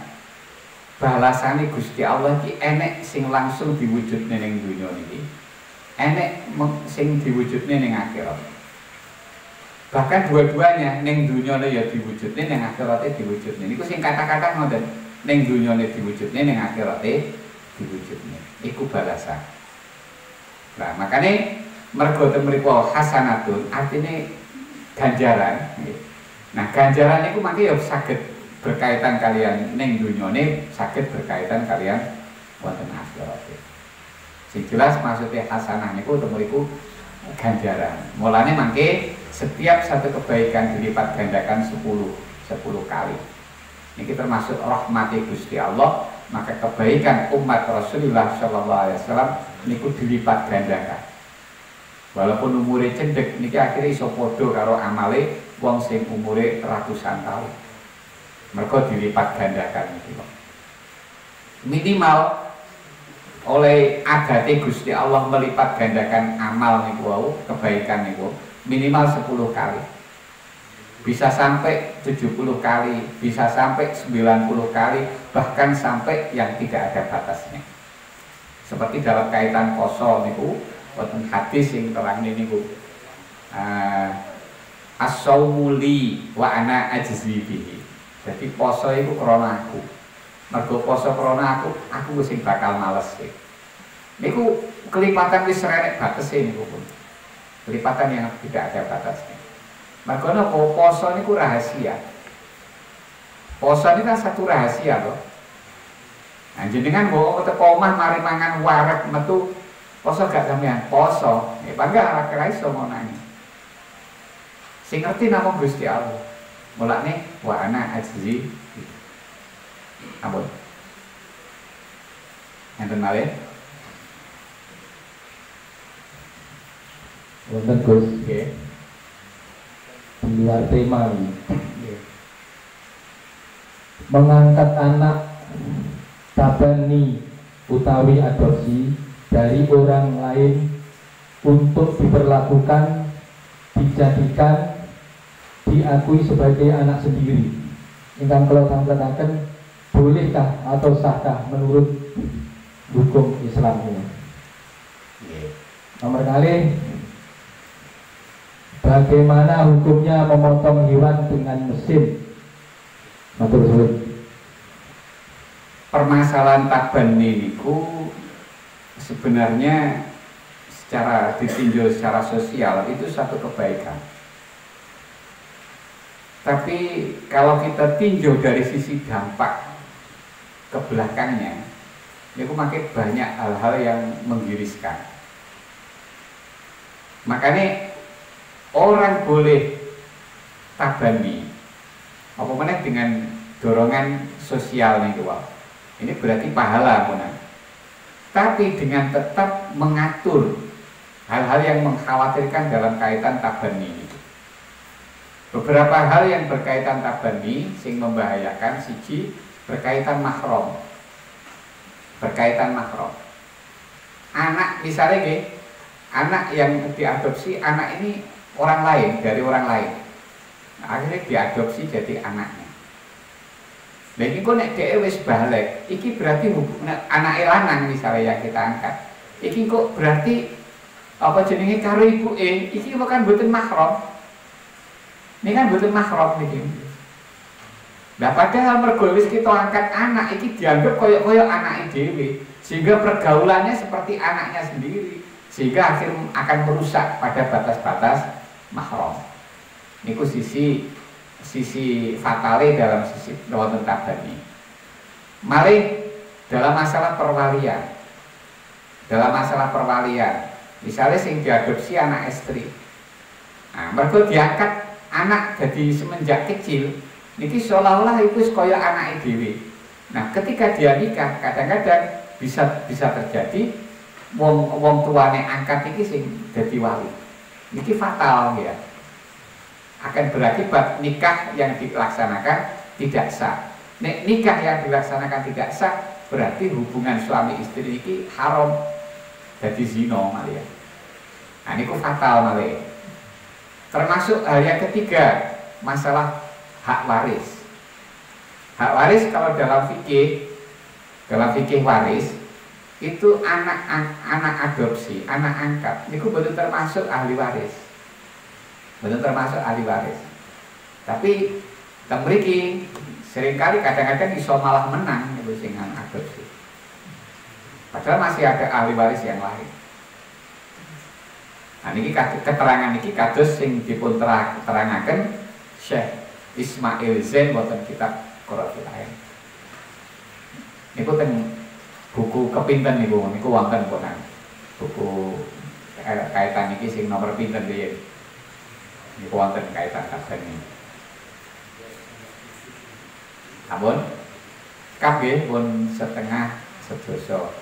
balasane Gusti Allah iki enek sing langsung diwujudne ning dunya niki. Enek sing diwujudne ning akhirat. Bahkan dua-duanya ning dunyane ya diwujudne ning akhirate diwujudne. Niku sing kata-kata ngoten, ning dunyane diwujudne ning akhirate diwujudne. Iku balasan. Nah, makanya mergo teng mriku hasanatun artine ganjaran. Nah, ganjaran niku mangke ya saged berkaitan kalian ning dunyane, saged berkaitan kalian wonten akhirat. Sing jelas maksudnya hasanah niku temuriku ganjaran. Mulane mangke setiap satu kebaikan dilipat gandakan 10 kali. Ini termasuk rahmati Gusti Allah, maka kebaikan umat Rasulullah Shallallahu Alaihi Wasallam niku dilipat gandakan. Walaupun umure cendek niki akhirnya iso podo karo amale wong sing umure ratusan tahun. Mergo dilipat gandakan niki. Minimal oleh adate Gusti Allah melipat gandakan amal niku wau, kebaikan niku minimal 10 kali. Bisa sampai 70 kali, bisa sampai 90 kali, bahkan sampai yang tidak ada batasnya. Seperti dalam kaitan poso niku wonten hadis sing terang niku. As-saumu li wa ana ajzi bihi. Jadi poso iku krana aku. Mergo poso krana aku wis sing bakal males sih. Niku kelipatan wis renek batese niku pun. Kelipatan yang tidak ada batasnya. Mergo napa poso niku rahasia. Poso ini kan satu rahasia loh. Nah, jenengan bawa teko omah mari mangan wareg metu poso gak sampean poso. Ya bangga ora iso ngonani. Sing ngerti namung Gusti Allah. Mulane wa ana ajzi. Ampun. Enten malih. Wonten Gus, Nggih. di luar tema ini. Mengangkat anak tabani utawi adopsi dari orang lain untuk diperlakukan, dijadikan, diakui sebagai anak sendiri. Ingkang kalau sampaikan, bolehkah atau sahkah menurut hukum Islam ini? Nomor kali, bagaimana hukumnya memotong hewan dengan mesin? Matur suwun. Permasalahan tabani niku sebenarnya secara ditinjau secara sosial itu satu kebaikan. Tapi kalau kita tinjau dari sisi dampak ke belakangnya, itu makin banyak hal-hal yang menggiriskan. Makanya orang boleh tabani apa mana dengan dorongan sosial nih Wak. Ini berarti pahala punan. Tapi dengan tetap mengatur hal-hal yang mengkhawatirkan dalam kaitan tabani. Beberapa hal yang berkaitan tabani sing membahayakan siji berkaitan mahram. Berkaitan mahram. Anak misalnya nggih, anak yang diadopsi, anak ini orang lain dari orang lain. Nah, akhirnya diadopsi jadi anaknya. Nah ini kok nek dhek wis balik, iki berarti anak lanang misalnya yang kita angkat. Iki kok berarti apa jenenge karo ibuke, iki bukan mboten mahram. Ini kan mboten mahram niki. Nah padahal mergo wis kita angkat anak iki dianggap koyok-koyok anake dhewe, sehingga pergaulannya seperti anaknya sendiri, sehingga akhirnya akan merusak pada batas-batas mahram. Niku sisi fatale dalam sisi wonten tabani. Mari dalam masalah perwalian. Dalam masalah perwalian, misalnya sing diadopsi anak istri. Nah, mergo diangkat anak jadi semenjak kecil, niki seolah-olah itu kaya anak dhewe. Nah, ketika dia nikah, kadang-kadang bisa terjadi wong tuane angkat iki sing dadi wali. Niki fatal ya. Akan berakibat nikah yang dilaksanakan tidak sah. Nek nikah yang dilaksanakan tidak sah, berarti hubungan suami istri ini haram, jadi zina malah. Nah niku fatal malah. Termasuk hal yang ketiga, masalah hak waris. Hak waris kalau dalam fikih waris itu anak adopsi, anak angkat, niku betul termasuk ahli waris. Betul termasuk ahli waris. Tapi teng mriki seringkali kadang-kadang iso malah menang niku sing adopsi. Padahal masih ada ahli waris yang lain. Nah niki keterangan niki kados sing dipun terangaken Syekh Ismail Zain wonten kitab Qurratul Ain. Niku teng buku kepinten niku wonten ponan. Buku kaitan iki sing nomor pinten piye. Niku wonten kaitan kasen ini. Ampun kabeh pun setengah sedoso.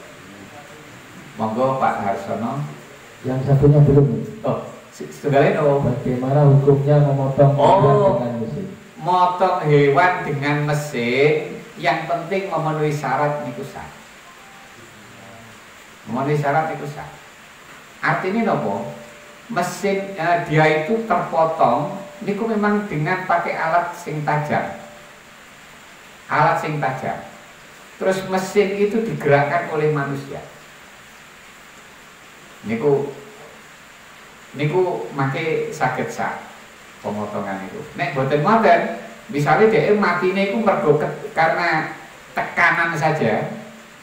Monggo Pak Harsono. Yang satunya belum. Oh, setunggalnya Bagaimana hukumnya memotong hewan dengan mesin? Motong hewan dengan mesin, yang penting memenuhi syarat niku sah. Memenuhi syarat niku sah. Artinya nopo? Mesin dia itu terpotong niku memang dengan pakai alat sing tajam. Alat sing tajam. Terus mesin itu digerakkan oleh manusia. Niku make saged sah pemotongan itu. Nek boten ngoten, misalnya dia matine iku mergo karena tekanan saja,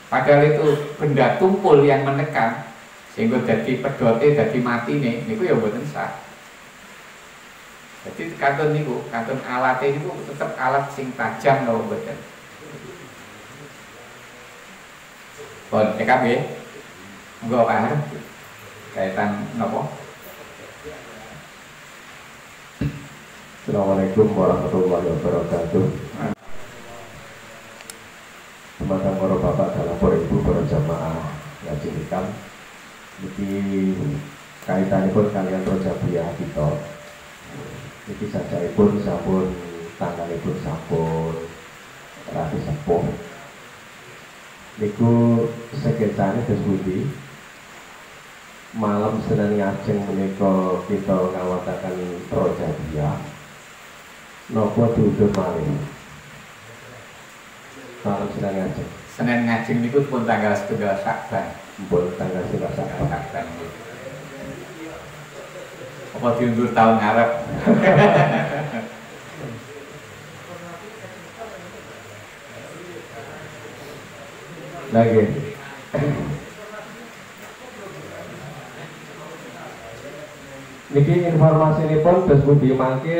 padahal itu benda tumpul yang menekan sehingga dadi pedote dadi matine niku ya boten sah. Jadi kantun alatnya niku tetap alat sing tajam lho boten. Pun TKB monggo Pak kaitan napa? Assalamualaikum warahmatullahi wabarakatuh. Teman-teman para bapak dalam para ibu para jamaah ngaji hikam. Niki kaitanipun kalian Rojabiyah kita. Niki sajaipun sampun tanggalipun sampun radi sepuh. Niku sekecane Desbudi malam Senin ngajeng menika kita ngawataken Rojabiyah. Nopo diudur malih malam Senin ngajeng. Senin ngajeng niku pun tanggal 1 Syakban. Pun tanggal 1 Syakban. Apa diundur tahun ngarep? Lagi. Niki informasi ini pun Desbudi mangke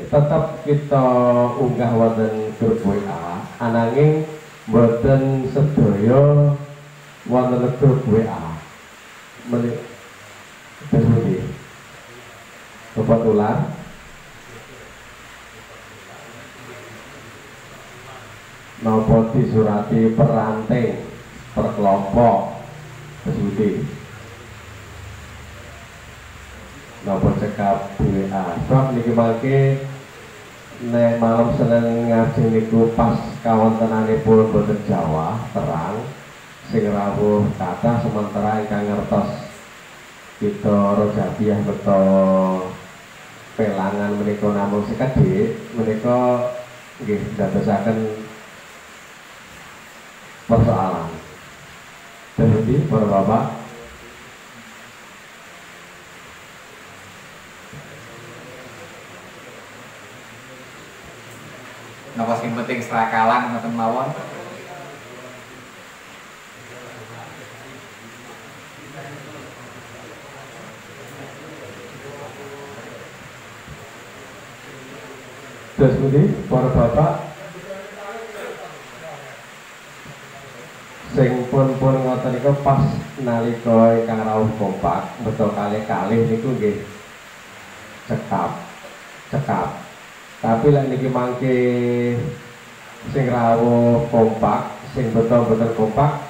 tetap kita unggah wonten grup WA. Ananging mboten sedaya wonten grup WA. Menik Desbudi. Sobat ular. Napa disurati peranting per kelompok Desbudi. Napa cekap WA. Sebab niki mangke nek malam Senin ngaji niku pas kawontenanipun boten Jawa terang sing rawuh kathah sementara ingkang ngertos kita Rojabiyah beto pelangan menika namung sekedhik menika nggih ndadosaken persoalan. Jadi para bapak napa sing penting serakalan ngoten mawon. Terus budi para bapak sing pun ngoten niku pas nalika ingkang rawuh kompak beto kalih-kalih niku nggih cekap. Tapi lek niki mangke sing rawuh kompak, sing betul-betul kompak.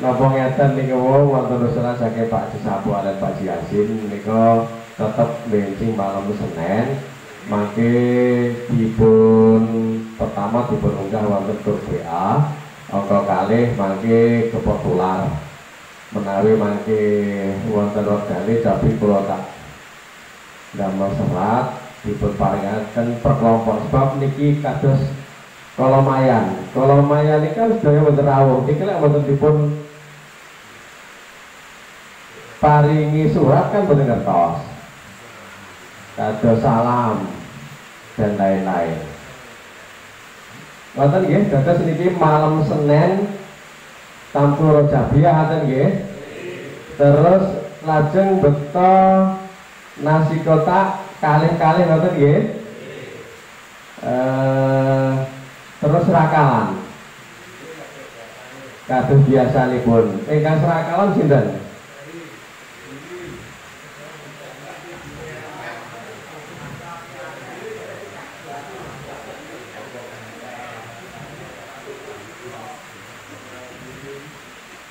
Napa ngeten niku wonten usulan saking Pak Cisapu lan Pak Yasin menika tetep bensin malam Senin. Mangke dipun pertama dipun unggah wonten grup WA. Angka kalih mangke kepok tular. Menawi mangke wonten organik tapi kula tak damel serat dipun paringaken per kelompok sebab niki kados kolomayan iki kan sedaya wonten rawuh niki lek wonten dipun paringi surat kan boten ngertos kados salam dan lain-lain. Wonten nggih dados niki malam Senin Tampur Rojabiyah ngaten nggih. Terus lajeng bekto nasi kotak kalih-kalih ngoten nggih. Terus rakalan. Kados biasanipun. Ingkang serakalan sinten?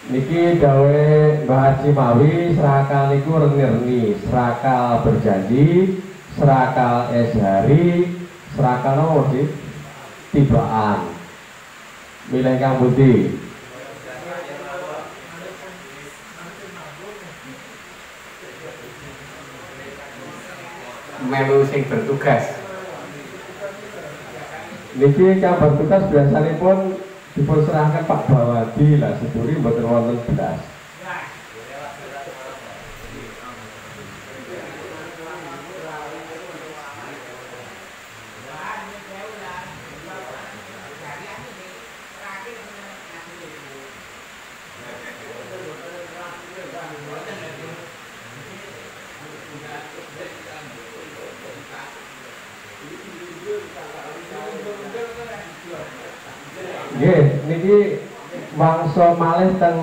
Niki dawe Mbah Haji Mawi serakal niku reni-reni, serakal berjanji, serakal eshari, serakal nopo sih? Tibaan. Milih kang pundi? Melu sing bertugas. Niki kang bertugas biasanipun dipun serahkan Pak Bawadi lah seduri mboten wonten belas. Nggih, niki mangsa malih teng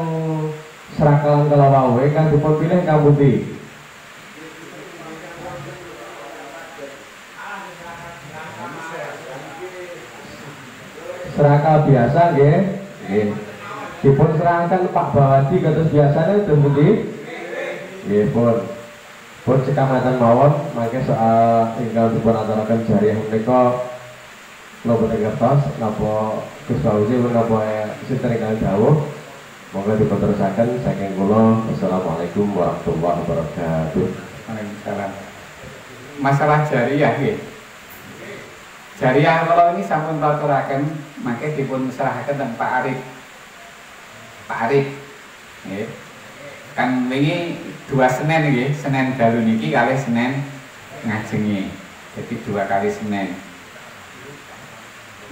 serakalan kala wae kan dipun pilih kang pundi? Serakal biasa nggih. Nggih. Dipun serahkan Pak Bawadi kados biasane teng pundi? Nggih, pun. Pun sekamatan mawon mangke soal ingkang dipun aturaken jariah menika nopo tegertos, nopo Gus Fauzi, nopo sinten ingkang dawuh. Monggo diputerusaken saking kula. Wassalamualaikum warahmatullahi wabarakatuh. Waalaikumsalam. Masalah jariah nggih. Jariah kalau ini sampun aturaken, mangke dipun serahaken teng Pak Arif. Pak Arif. Nggih. Kan wingi 2 Senin nggih, Senin dalu niki kalih Senin ngajengi. Jadi 2 kali Senin.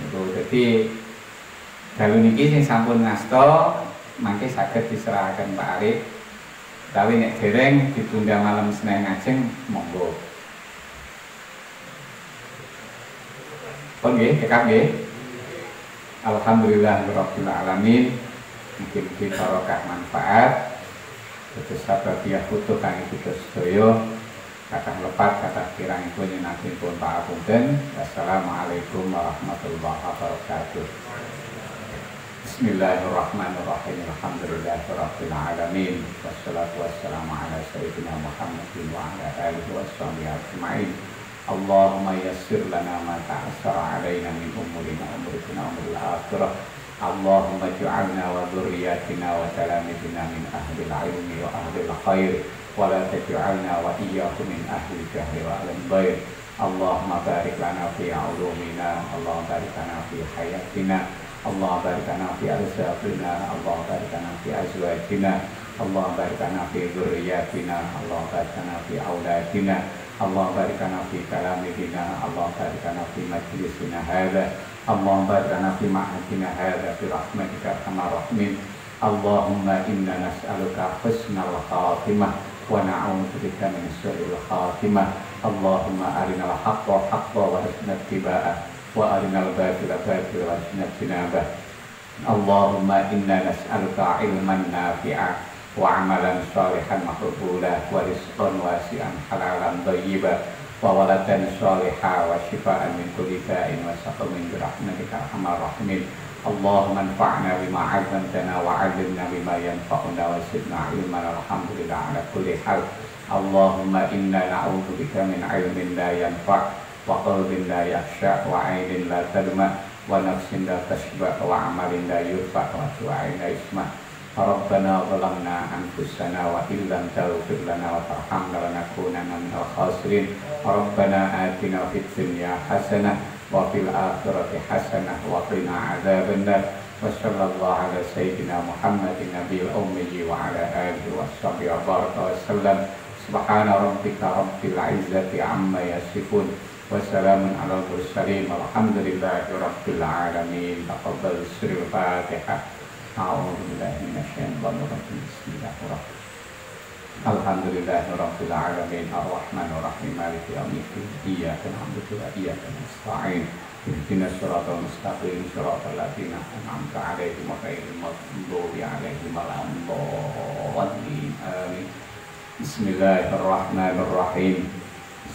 Jadi dalu niki sing sampun ngasta mangke saged diserahaken Pak Arif. Tapi nek dereng ditunda malam Senin ngajeng monggo. Pun nggih, tekap nggih. Alhamdulillahirabbil alamin. Mugi-mugi barokah manfaat. Terus sababiah putuh kang kita sedaya kakang lepat kakang kirangipun nyinatipun paapunten. Wassalamualaikum warahmatullahi wabarakatuh. Bismillahirrahmanirrahim. Alhamdulillahirabbil alamin. Wassalatu wassalamu ala sayyidina Muhammadin wa ala alihi washabihi ajmain. Allahumma yassir lana ma ta'assara alaina min umurina umurina umuril akhirah. Allahumma ij'alna wa dhurriyyatina wa talamidina min ahlil ilmi wa ahlil khair wa la taj'alna wa iyyahum min ahlil jahli wa ahlil bair. Allahumma barik lana fi ulumina, Allahumma barik lana fi hayatina, Allahumma barik lana fi arzaqina, Allahumma barik lana fi azwajina, Allahumma barik lana fi dhurriyyatina, Allahumma barik lana fi auladina, Allahumma barik lana fi kalamidina, Allahumma barik lana fi majlisina hadza, Allahumma barik lana fi ma'hadina hadza bi rahmatika arhamar rahimin. Allahumma inna nas'aluka husnal khatimah wa na'udzubika min su'il khatimah. Allahumma arinal haqqa haqqan warzuqna ittiba'ah wa arinal batila batilan warzuqna ijtinabah. Allahumma inna nas'aluka ilman nafi'a wa amalan shalihan maqbula wa rizqan wasi'an halalan thayyiban wa waladan shaliha wa shifaan min kulli da'in wa saqamin bi rahmatika arhamar rahimin. Allahumma anfa'na bima 'allamtana wa 'allimna bima yanfa'una wa zidna 'ilman. Alhamdulillah ala kulli hal. Allahumma inna na'udzubika min 'ilmin la yanfa' wa qalbin la yakhsha wa 'ainin la tadma wa nafsin la tashba wa 'amalin la yurfa wa du'ain la yusma. Rabbana zalamna anfusana wa illam taghfir lana wa tarhamna lanakunanna minal khasirin. Rabbana atina fid dunya hasanah wa fil akhirati hasanah wa qina adzabannar. Wa sallallahu ala sayyidina Muhammadin nabiyil ummi wa ala alihi washabihi wa baraka wa sallam. Subhana rabbika rabbil izzati amma yasifun wa salamun alal mursalin walhamdulillahi rabbil alamin. Taqabbal sirrul Fatihah. A'udzu billahi minasyaitonir rajim. Bismillahirrahmanirrahim. Alhamdulillahirabbil alamin arrahmanir rahim maliki yaumiddin iyyaka na'budu wa iyyaka nasta'in ihdinas siratal mustaqim siratal ladzina an'amta 'alaihim ghairil maghdubi 'alaihim waladdallin amin. Bismillahirrahmanirrahim.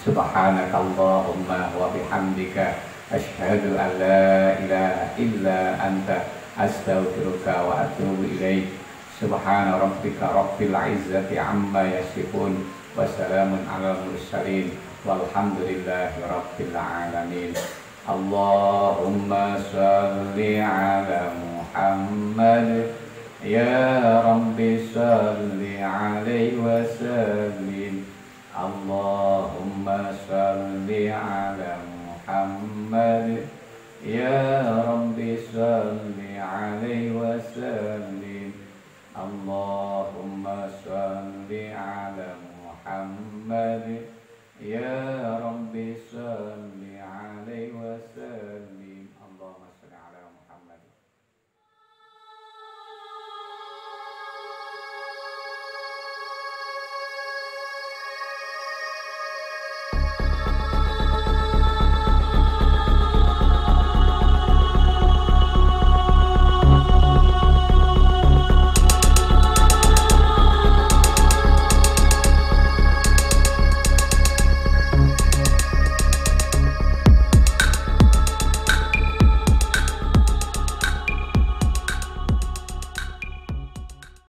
Subhanakallahumma wa bihamdika asyhadu an la ilaha illa anta astaghfiruka wa atubu ilaik. Subhana rabbika rabbil izzati amma yasifun wa salamun alal mursalin walhamdulillahi rabbil alamin. Allahumma salli ala Muhammad ya Rabbi salli alaihi wa sallim. Allahumma salli ala Muhammad ya Rabbi salli alaihi wa sallim. Allahumma salli ala Muhammad ya Rabbi salli